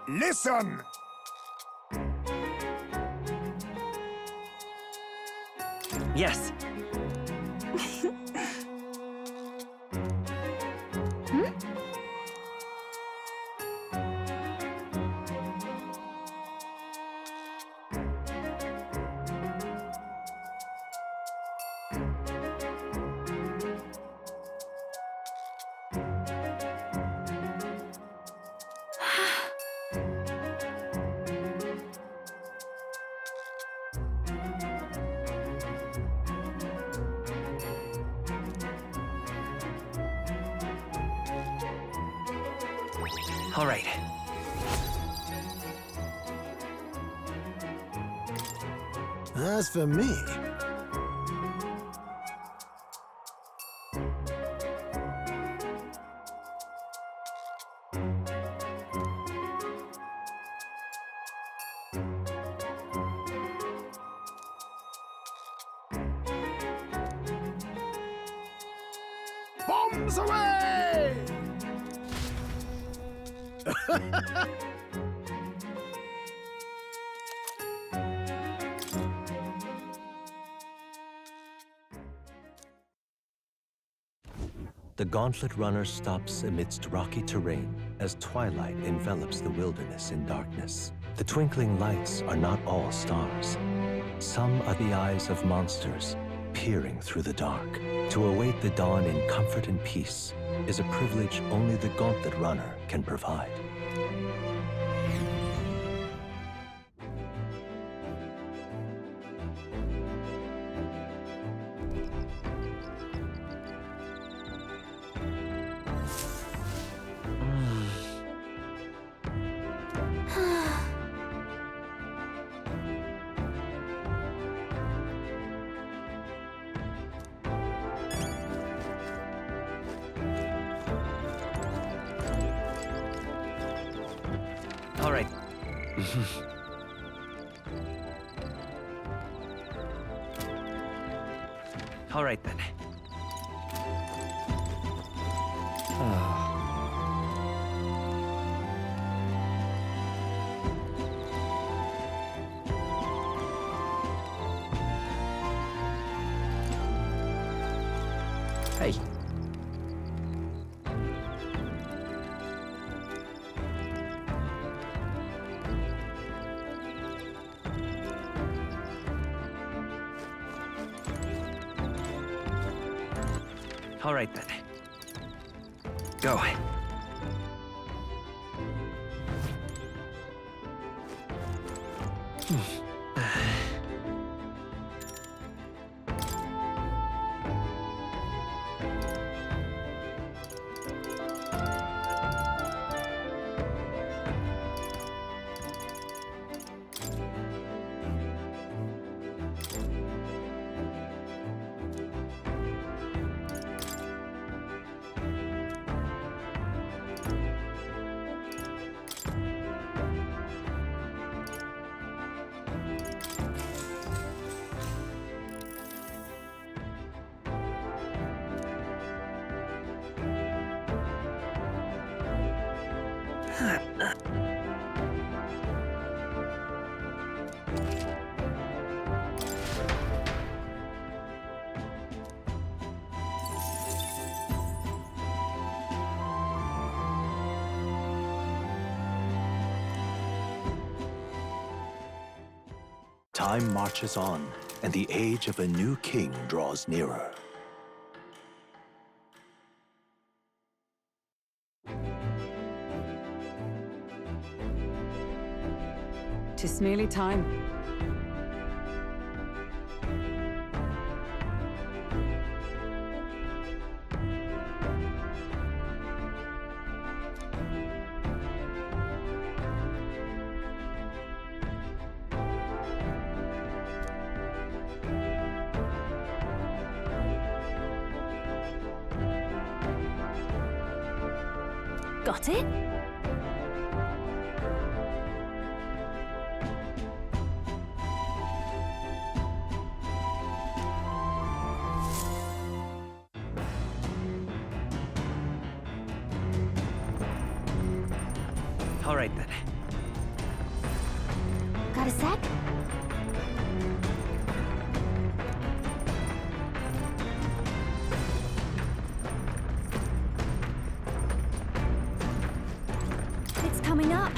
Listen! Yes. All right. As for me, Bombs away! The Gauntlet Runner stops amidst rocky terrain as twilight envelops the wilderness in darkness. The twinkling lights are not all stars. Some are the eyes of monsters peering through the dark. To await the dawn in comfort and peace is a privilege only the Gauntlet Runner can provide. All right. All right, then. Hey. All right, then. Go. Time marches on, and the age of a new king draws nearer. Tis merely time. Got it? All right, then. Got a sec? It's coming up.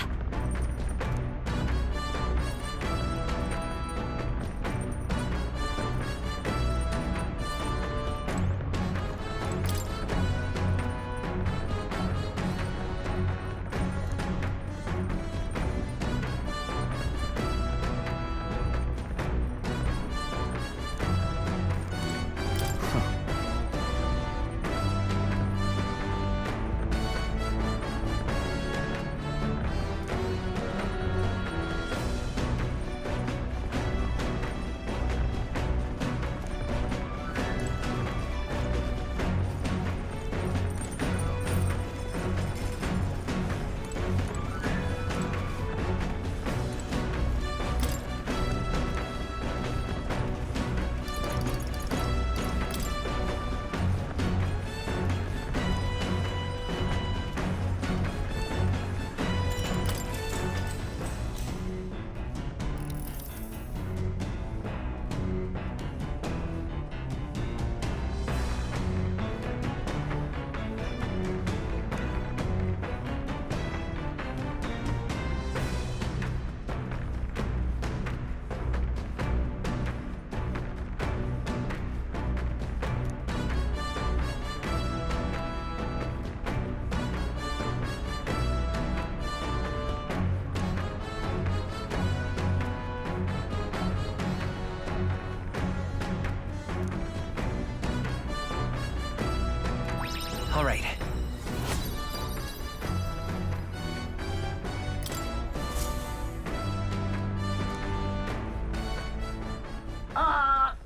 All right.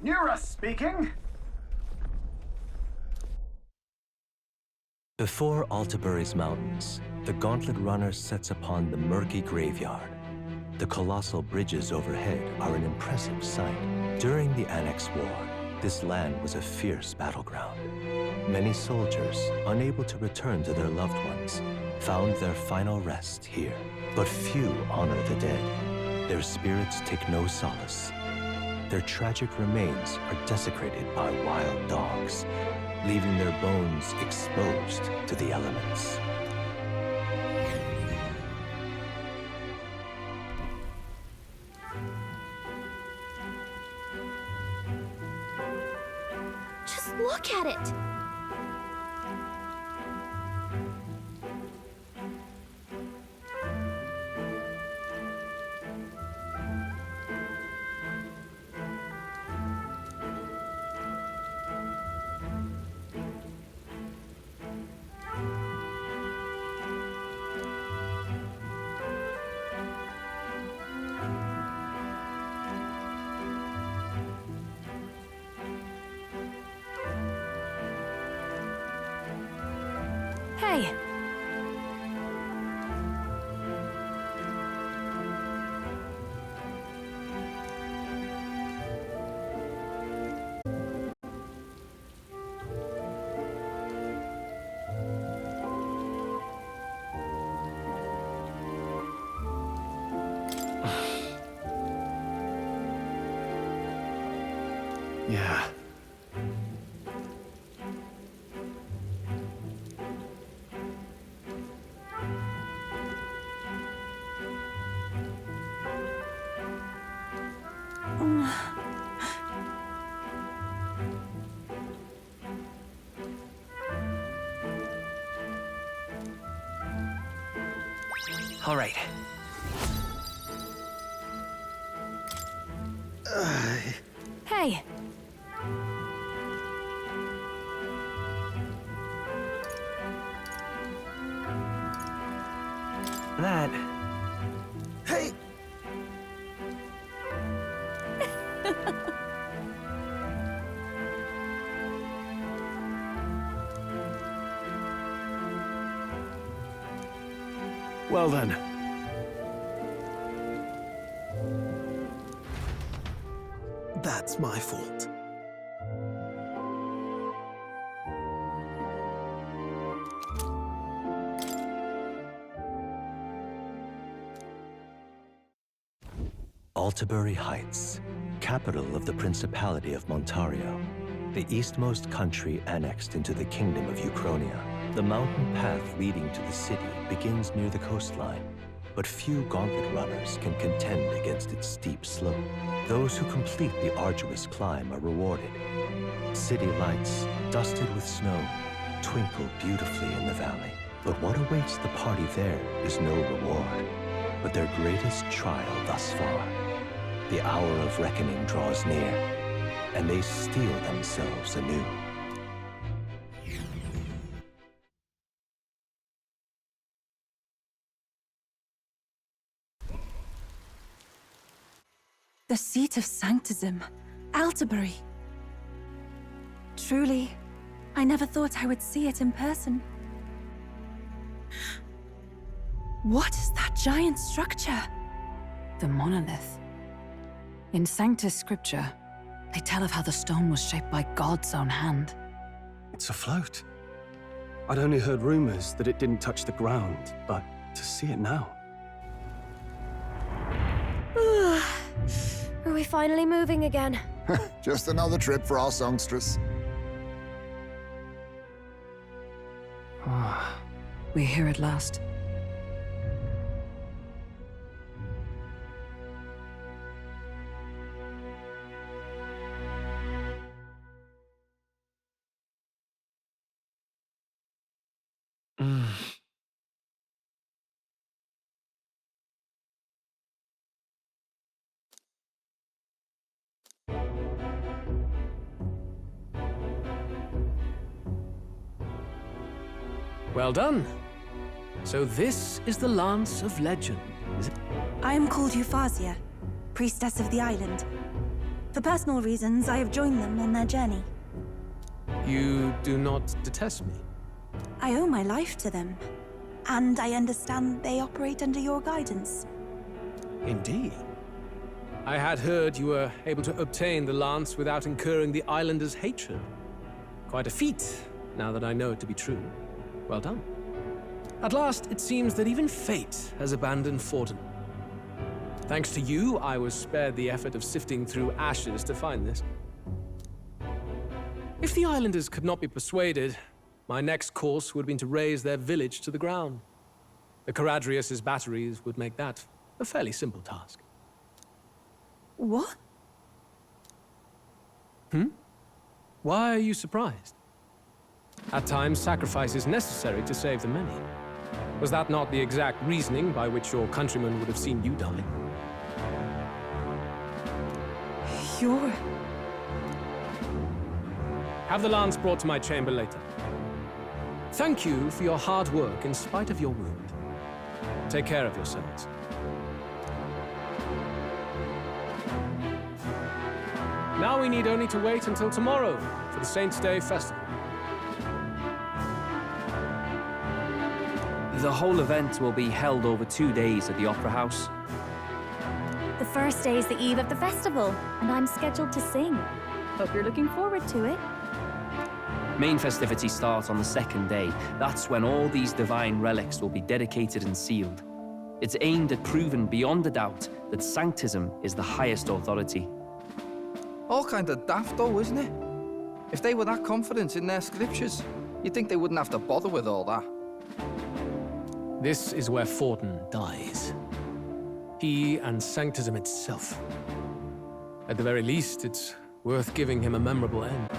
Nura speaking. Before Altabury's mountains, the Gauntlet Runner sets upon the murky graveyard. The colossal bridges overhead are an impressive sight. During the Annex War, this land was a fierce battleground. Many soldiers, unable to return to their loved ones, found their final rest here. But few honor the dead. Their spirits take no solace. Their tragic remains are desecrated by wild dogs, leaving their bones exposed to the elements. Just look at it! Hey! Yeah. All right. Hey! That. Hey! Well then. That's my fault. Altabury Heights, capital of the Principality of Montario, the eastmost country annexed into the Kingdom of Uchronia. The mountain path leading to the city begins near the coastline, but few gauntlet runners can contend against its steep slope. Those who complete the arduous climb are rewarded. City lights, dusted with snow, twinkle beautifully in the valley. But what awaits the party there is no reward, but their greatest trial thus far. The hour of reckoning draws near, and they steel themselves anew. The seat of sanctism, Altabury. Truly, I never thought I would see it in person. What is that giant structure? The monolith. In Sanctus Scripture, they tell of how the stone was shaped by God's own hand. It's afloat. I'd only heard rumors that it didn't touch the ground, but to see it now. Are we finally moving again? Just another trip for our songstress. We're here at last. Well done. So this is the Lance of Legend, is it? I am called Euphausia, priestess of the island. For personal reasons, I have joined them on their journey. You do not detest me? I owe my life to them, and I understand they operate under your guidance. Indeed. I had heard you were able to obtain the lance without incurring the islanders' hatred. Quite a feat, now that I know it to be true. Well done. At last, it seems that even fate has abandoned Forden. Thanks to you, I was spared the effort of sifting through ashes to find this. If the islanders could not be persuaded, my next course would have been to raze their village to the ground. The Caradrius' batteries would make that a fairly simple task. What? Why are you surprised? At times, sacrifice is necessary to save the many. Was that not the exact reasoning by which your countrymen would have seen you die? You're... Have the lance brought to my chamber later. Thank you for your hard work in spite of your wound. Take care of yourselves. Now we need only to wait until tomorrow for the Saints' Day festival. The whole event will be held over 2 days at the Opera House. The first day is the eve of the festival, and I'm scheduled to sing. Hope you're looking forward to it. Main festivities start on the second day. That's when all these divine relics will be dedicated and sealed. It's aimed at proving beyond a doubt that sanctism is the highest authority. All kind of daft though, isn't it? If they were that confident in their scriptures, you'd think they wouldn't have to bother with all that. This is where Forden dies. He and sanctism itself. At the very least, it's worth giving him a memorable end.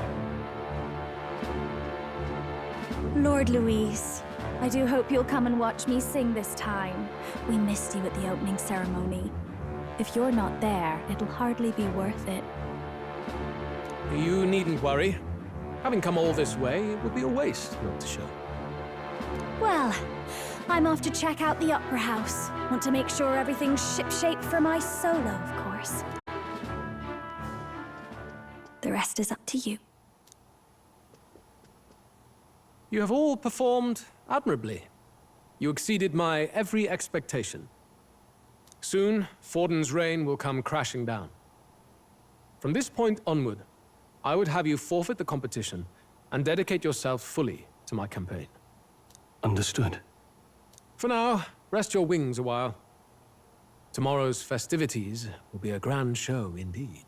Lord Louise, I do hope you'll come and watch me sing this time. We missed you at the opening ceremony. If you're not there, it'll hardly be worth it. You needn't worry. Having come all this way, it would be a waste not to show. Well, I'm off to check out the Opera House. Want to make sure everything's shipshape for my solo, of course. The rest is up to you. You have all performed admirably. You exceeded my every expectation. Soon, Forden's reign will come crashing down. From this point onward, I would have you forfeit the competition and dedicate yourself fully to my campaign. Understood. For now, rest your wings a while. Tomorrow's festivities will be a grand show indeed.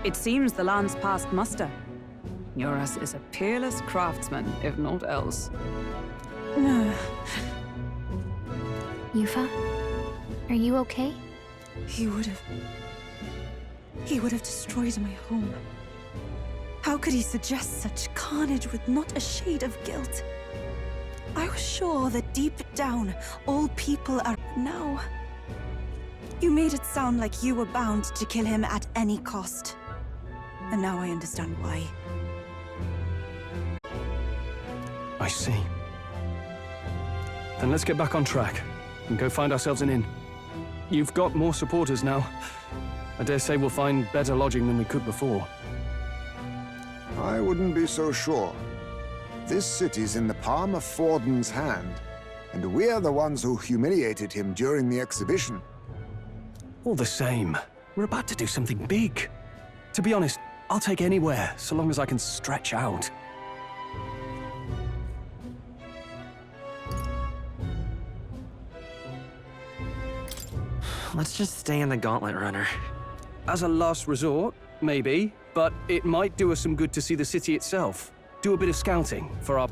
It seems the land's passed muster. Eurus is a peerless craftsman, if not else. Yufa, are you okay? He would have destroyed my home. How could he suggest such carnage with not a shade of guilt? I was sure that deep down, all people are now. You made it sound like you were bound to kill him at any cost. And now I understand why. I see. Then let's get back on track and go find ourselves an inn. You've got more supporters now. I dare say we'll find better lodging than we could before. I wouldn't be so sure. This city's in the palm of Forden's hand, and we're the ones who humiliated him during the exhibition. All the same, we're about to do something big. To be honest, I'll take anywhere, so long as I can stretch out. Let's just stay in the Gauntlet Runner. As a last resort, maybe, but it might do us some good to see the city itself. Do a bit of scouting for our...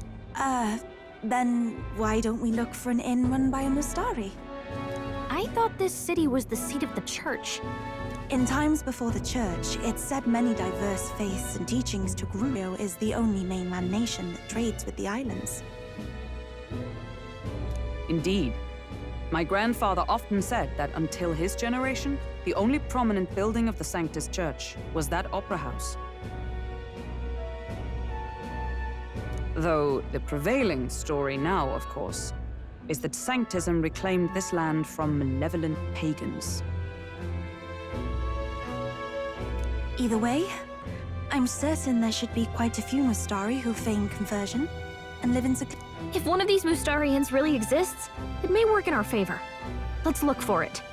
Then why don't we look for an inn run by a Mustari? I thought this city was the seat of the church. In times before the church, it said many diverse faiths and teachings took root. Is the only mainland nation that trades with the islands. Indeed. My grandfather often said that until his generation, the only prominent building of the Sanctus Church was that opera house. Though the prevailing story now, of course, is that Sanctism reclaimed this land from malevolent pagans. Either way, I'm certain there should be quite a few Mustari who feign conversion and live in seclusion. If one of these Mustarians really exists, it may work in our favor. Let's look for it.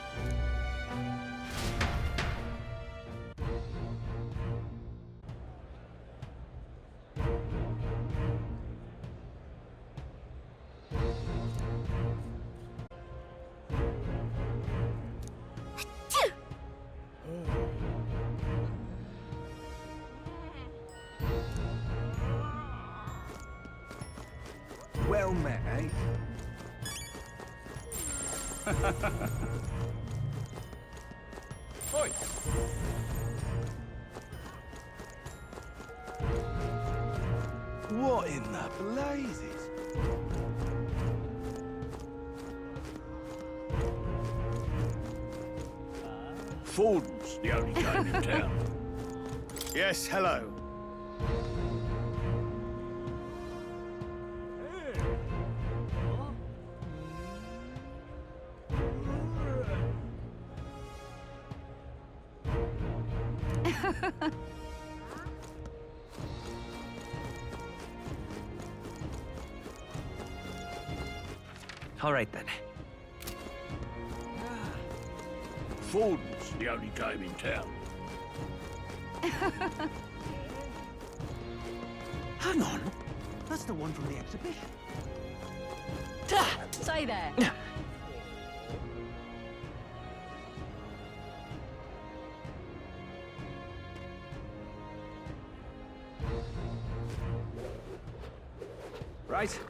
Well met, eh? Oi! What in the blazes? Forden's the only game in town. Yes, hello. All right, then. Forden's the only game in town. Hang on. That's the one from the exhibition. Stay there. Right.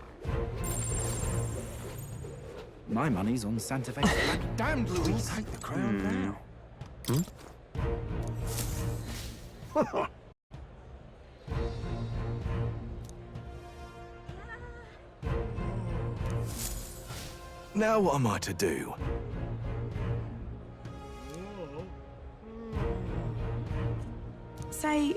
My money's on Santa Fe. Damned Louise, take the crown now. Now what am I to do? Say...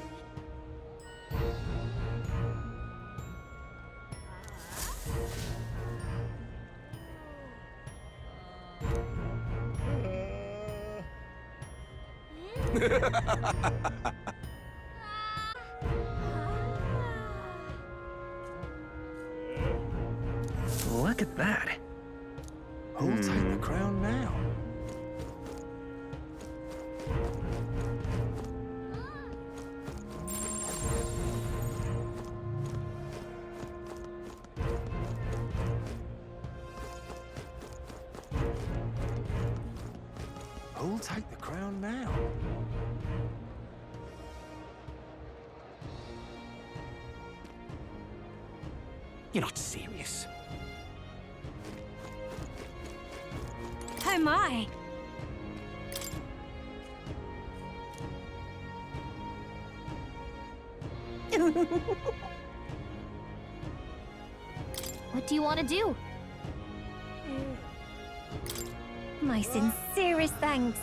Look at that. Who'll take the crown now? Who'll take the crown now? You're not serious. Oh my! What do you want to do? My sincerest thanks.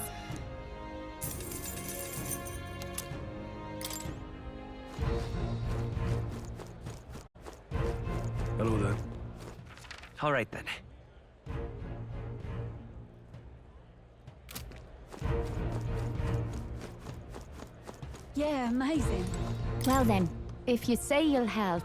Hello there. All right then. Yeah, amazing. Well then, if you say you'll help.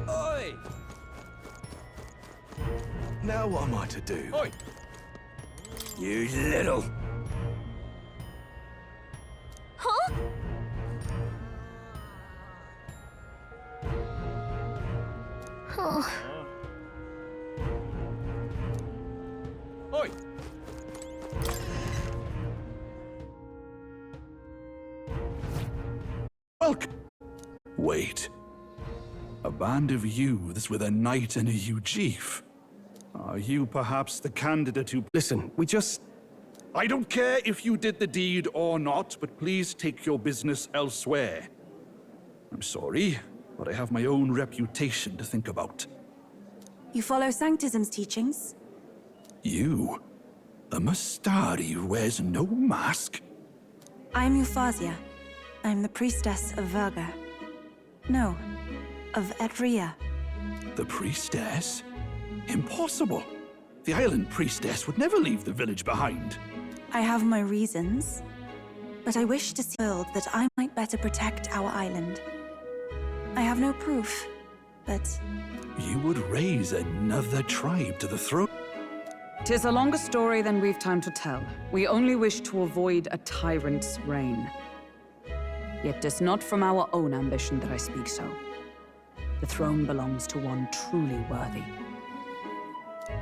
Oi! Now what am I to do? Oi! You little... Huh? Oh. Oi! Welcome. Wait. A band of youths with a knight and a huge chief. Are you perhaps the candidate who... Listen, we just... I don't care if you did the deed or not, but please take your business elsewhere. I'm sorry, but I have my own reputation to think about. You follow Sanctism's teachings? You? A Mystari who wears no mask? I'm Euphausia. I'm the priestess of Verga. No, of Edria. The priestess? Impossible. The island priestess would never leave the village behind. I have my reasons, but I wish to see a world that I might better protect our island. I have no proof, but... You would raise another tribe to the throne? 'Tis a longer story than we've time to tell. We only wish to avoid a tyrant's reign. Yet 'tis not from our own ambition that I speak so. The throne belongs to one truly worthy.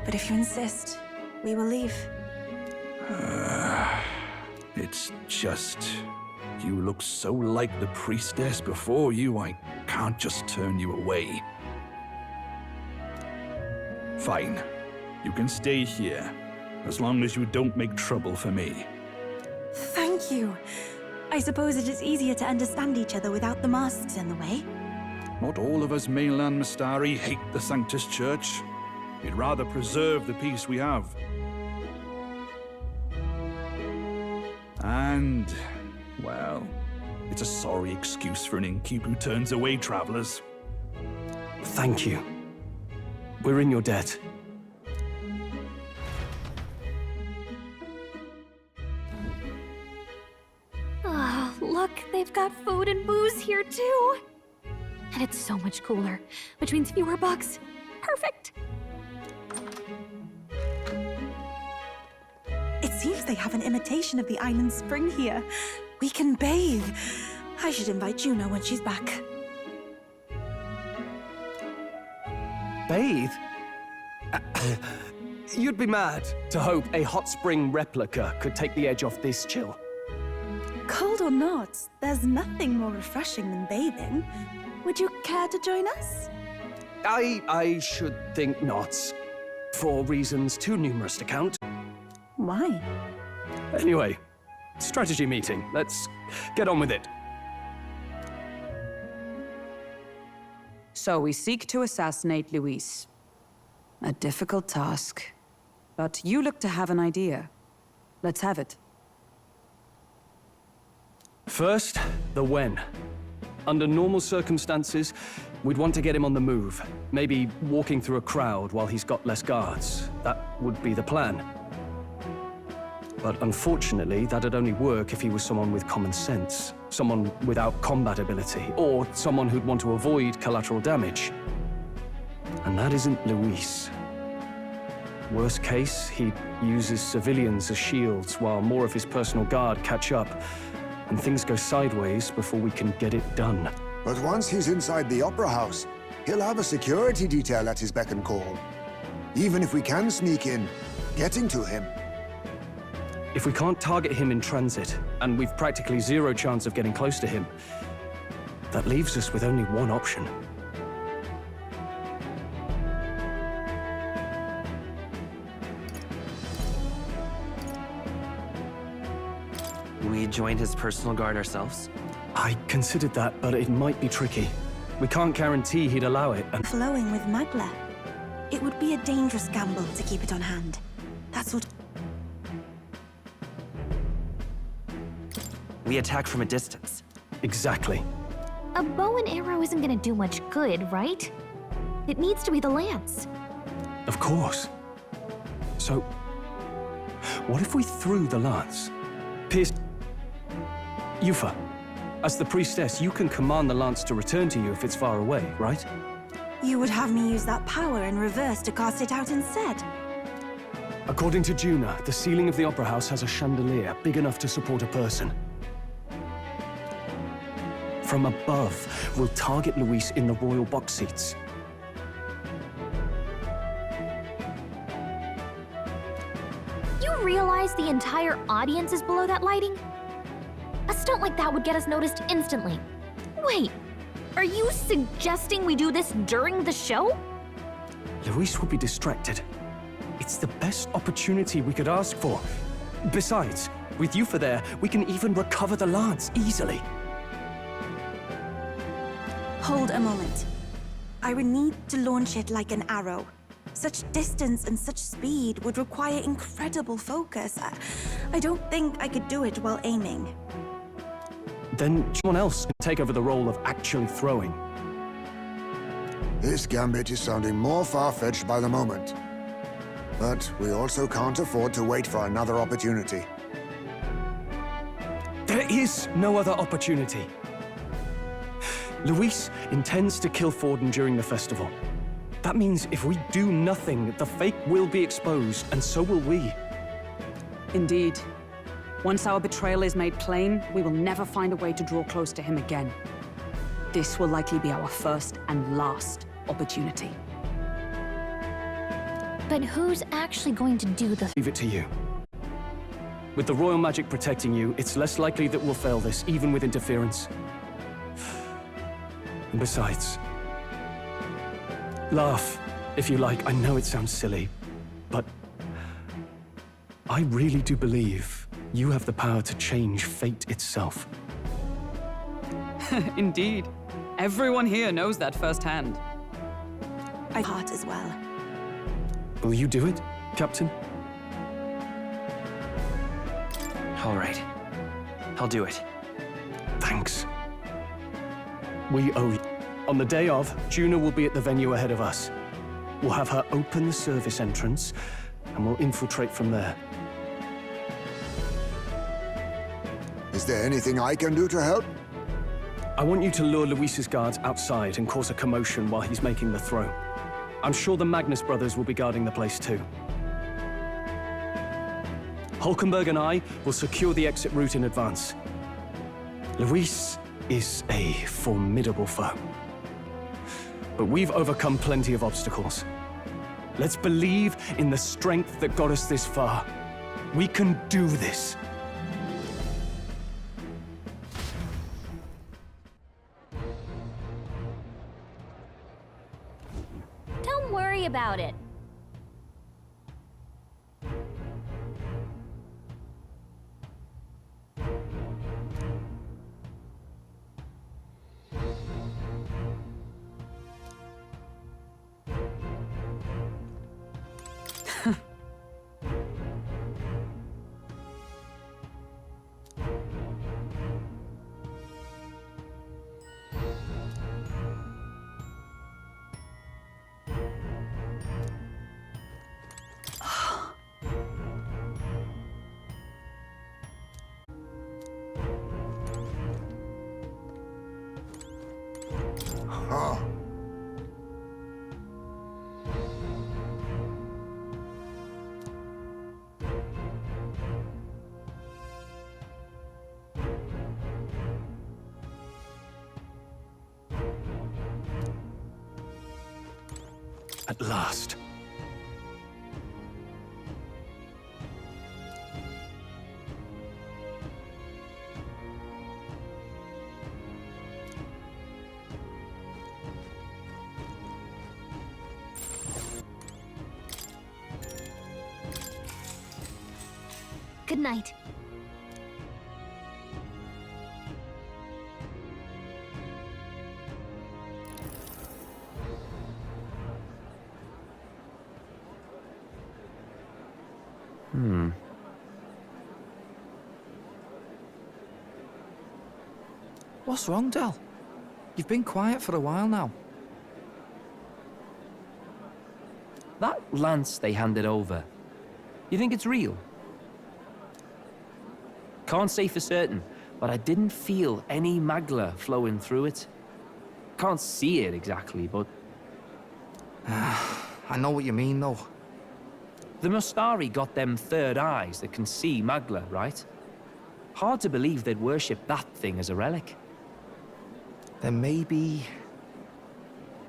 But if you insist, we will leave. It's just... You look so like the priestess before you, I can't just turn you away. Fine. You can stay here, as long as you don't make trouble for me. Thank you. I suppose it is easier to understand each other without the masks in the way. Not all of us mainland Mystari hate the Sanctus Church. We'd rather preserve the peace we have. And, well, it's a sorry excuse for an innkeep who turns away travelers. Thank you. We're in your debt. Ah, look, they've got food and booze here too. And it's so much cooler, which means fewer bugs. Perfect. It seems they have an imitation of the island spring here. We can bathe. I should invite Juno when she's back. Bathe? You'd be mad to hope a hot spring replica could take the edge off this chill. Cold or not, there's nothing more refreshing than bathing. Would you care to join us? I should think not. For reasons too numerous to count. Why? Anyway, strategy meeting. Let's get on with it. So we seek to assassinate Luis. A difficult task. But you look to have an idea. Let's have it. First, the when. Under normal circumstances, we'd want to get him on the move. Maybe walking through a crowd while he's got less guards. That would be the plan. But unfortunately, that'd only work if he was someone with common sense. Someone without combat ability. Or someone who'd want to avoid collateral damage. And that isn't Luis. Worst case, he uses civilians as shields while more of his personal guard catch up. and things go sideways before we can get it done. But once he's inside the Opera House, he'll have a security detail at his beck and call. Even if we can sneak in, getting to him. If we can't target him in transit, and we've practically zero chance of getting close to him, that leaves us with only one option. We join his personal guard ourselves? I considered that, but it might be tricky. We can't guarantee he'd allow it, and... Flowing with Magla. It would be a dangerous gamble to keep it on hand. That's what... We attack from a distance. Exactly. A bow and arrow isn't gonna do much good, right? It needs to be the lance. Of course. So, what if we threw the lance? Pierce... Yufa, as the priestess, you can command the lance to return to you if it's far away, right? You would have me use that power in reverse to cast it out instead. According to Juna, the ceiling of the Opera House has a chandelier big enough to support a person. From above, we'll target Luis in the royal box seats. You realize the entire audience is below that lighting? A stunt like that would get us noticed instantly. Wait, are you suggesting we do this during the show? Luis will be distracted. It's the best opportunity we could ask for. Besides, with Yufa there, we can even recover the lance easily. Hold a moment. I would need to launch it like an arrow. Such distance and such speed would require incredible focus. I don't think I could do it while aiming. Then someone else can take over the role of actually throwing. This gambit is sounding more far-fetched by the moment. But we also can't afford to wait for another opportunity. There is no other opportunity. Luis intends to kill Forden during the festival. That means if we do nothing, the fake will be exposed, and so will we. Indeed. Once our betrayal is made plain, we will never find a way to draw close to him again. This will likely be our first and last opportunity. But who's actually going to do the... Leave it to you. With the royal magic protecting you, it's less likely that we'll fail this, even with interference. And besides... Laugh, if you like. I know it sounds silly, but... I really do believe you have the power to change fate itself. Indeed. Everyone here knows that firsthand. I part as well. Will you do it, Captain? All right. I'll do it. Thanks. We owe you. On the day of, Juna will be at the venue ahead of us. We'll have her open the service entrance, and we'll infiltrate from there. Is there anything I can do to help? I want you to lure Luis's guards outside and cause a commotion while he's making the throw. I'm sure the Magnus brothers will be guarding the place too. Hulkenberg and I will secure the exit route in advance. Luis is a formidable foe. But we've overcome plenty of obstacles. Let's believe in the strength that got us this far. We can do this. Don't worry about it. Huh. At last. Good night. What's wrong, Del? You've been quiet for a while now. That lance they handed over, you think it's real? Can't say for certain, but I didn't feel any magla flowing through it. Can't see it exactly, but... I know what you mean, though. The Mustari got them third eyes that can see magla, right? Hard to believe they'd worship that thing as a relic. Then maybe...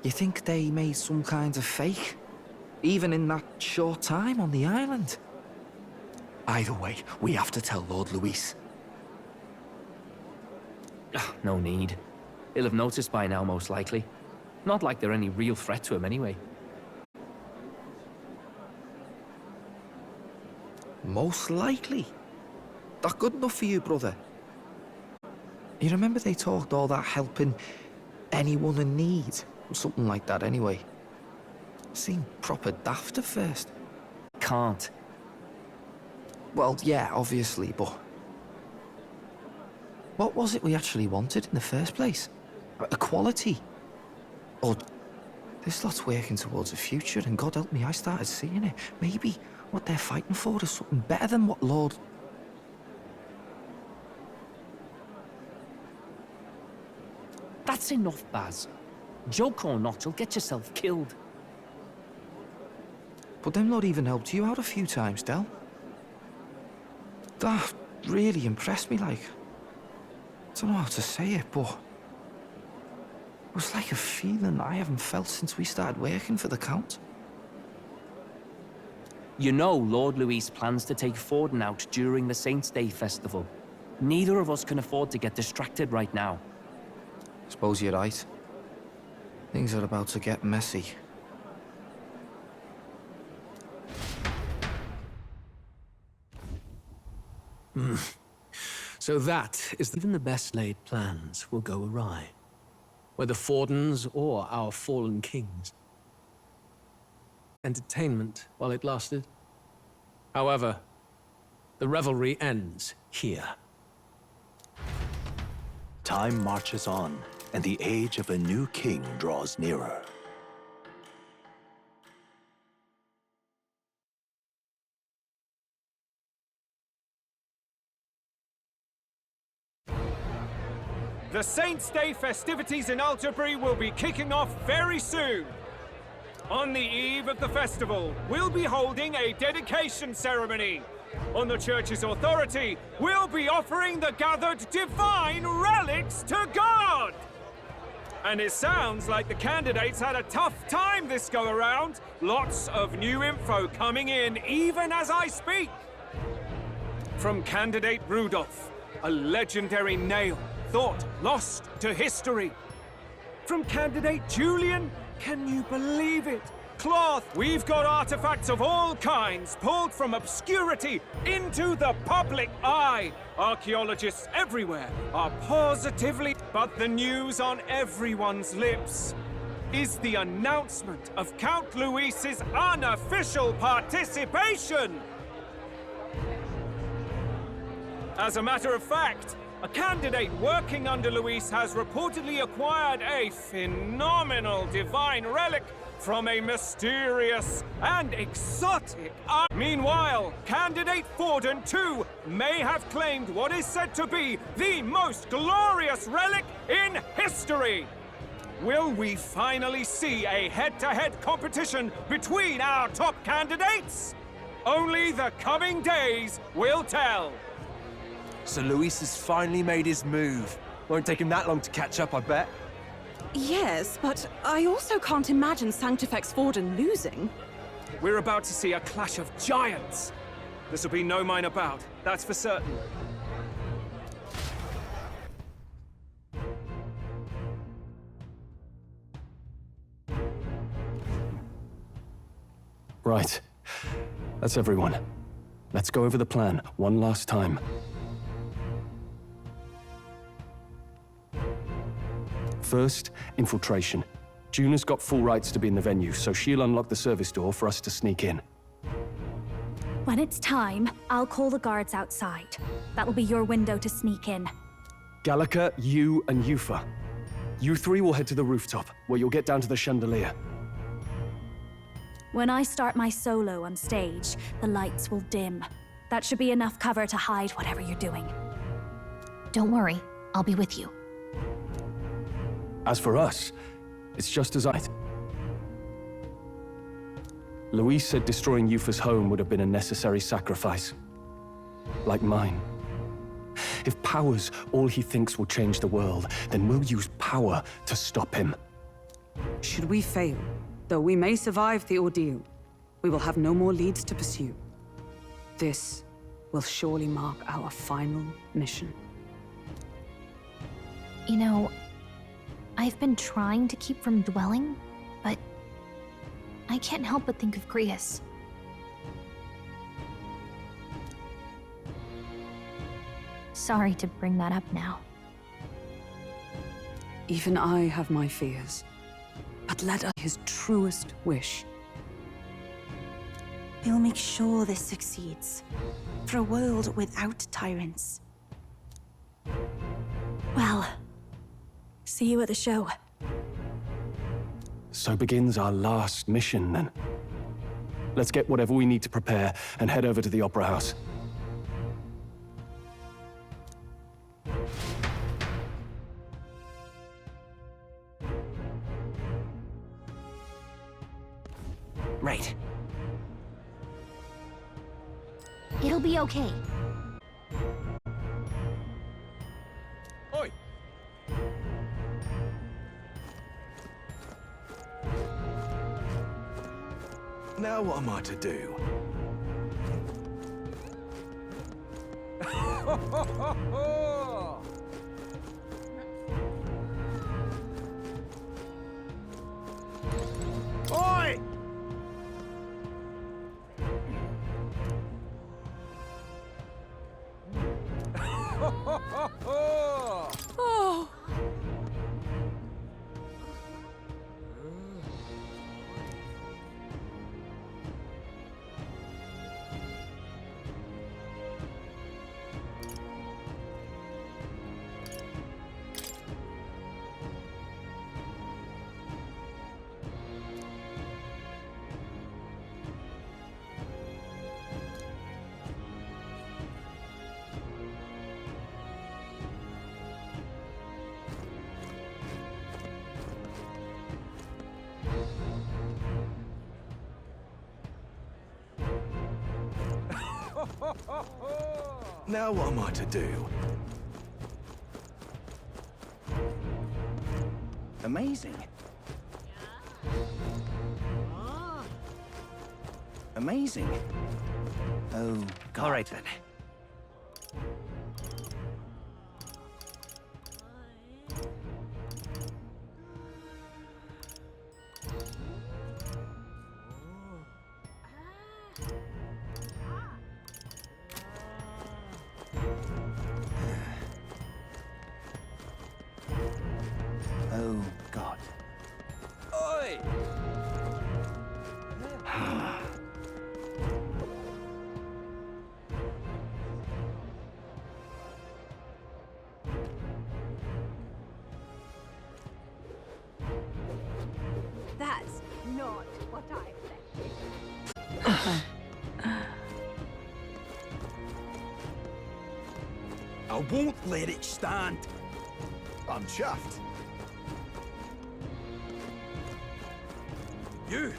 You think they made some kind of fake? Even in that short time on the island? Either way, we have to tell Lord Luis. No need. He'll have noticed by now, most likely. Not like they're any real threat to him anyway. Most likely? That good enough for you, brother? You remember they talked all that helping anyone in need? Or something like that anyway. Seemed proper daft at first. Can't. Well, yeah, obviously, but... What was it we actually wanted in the first place? Equality? Or... This lot's working towards a future, and God help me, I started seeing it. Maybe what they're fighting for is something better than what Lord... That's enough, Baz. Joke or not, you'll get yourself killed. But them lot even helped you out a few times, Del. That really impressed me, like... I don't know how to say it, but... It was like a feeling I haven't felt since we started working for the Count. You know Lord Luis plans to take Forden out during the Saints' Day festival. Neither of us can afford to get distracted right now. Suppose you're right. Things are about to get messy. So that is even the best laid plans will go awry. Whether Forden's or our fallen kings. Entertainment while it lasted. However, the revelry ends here. Time marches on, and the age of a new king draws nearer. The Saints' Day festivities in Algebri will be kicking off very soon. On the eve of the festival, we'll be holding a dedication ceremony. On the church's authority, we'll be offering the gathered divine relics to God! And it sounds like the candidates had a tough time this go-around. Lots of new info coming in, even as I speak. From candidate Rudolph, a legendary nail, thought lost to history. From candidate Julian, can you believe it? Cloth! We've got artifacts of all kinds pulled from obscurity into the public eye. Archaeologists everywhere are positively... But the news on everyone's lips is the announcement of Count Luis's unofficial participation. As a matter of fact, a candidate working under Luis has reportedly acquired a phenomenal divine relic from a mysterious and exotic art. Meanwhile, candidate Forden, too, may have claimed what is said to be the most glorious relic in history. Will we finally see a head-to-head competition between our top candidates? Only the coming days will tell. So Luis has finally made his move. Won't take him that long to catch up, I bet. Yes, but I also can't imagine Sanctifex Forden losing. We're about to see a clash of giants. This'll be no minor bout, that's for certain. Right. That's everyone. Let's go over the plan one last time. First, infiltration. Juna's got full rights to be in the venue, so she'll unlock the service door for us to sneak in. When it's time, I'll call the guards outside. That'll be your window to sneak in. Gallica, you, and Yufa. You three will head to the rooftop, where you'll get down to the chandelier. When I start my solo on stage, the lights will dim. That should be enough cover to hide whatever you're doing. Don't worry, I'll be with you. As for us, it's just as I... Luis said destroying Yufa's home would have been a necessary sacrifice. Like mine. If power's all he thinks will change the world, then we'll use power to stop him. Should we fail, though we may survive the ordeal, we will have no more leads to pursue. This will surely mark our final mission. You know, I've been trying to keep from dwelling, but I can't help but think of Grius. Sorry to bring that up now. Even I have my fears, but let us his truest wish. We'll make sure this succeeds. For a world without tyrants. Well, see you at the show. So begins our last mission, then. Let's get whatever we need to prepare and head over to the Opera House. Right. It'll be okay. Oi! Now what am I to do? Oi! Oh! Now what am I to do? Amazing. Amazing. Oh, God. All right, then. Oh, God. Oi! That's not what I expected. I won't let it stand. I'm chuffed. You!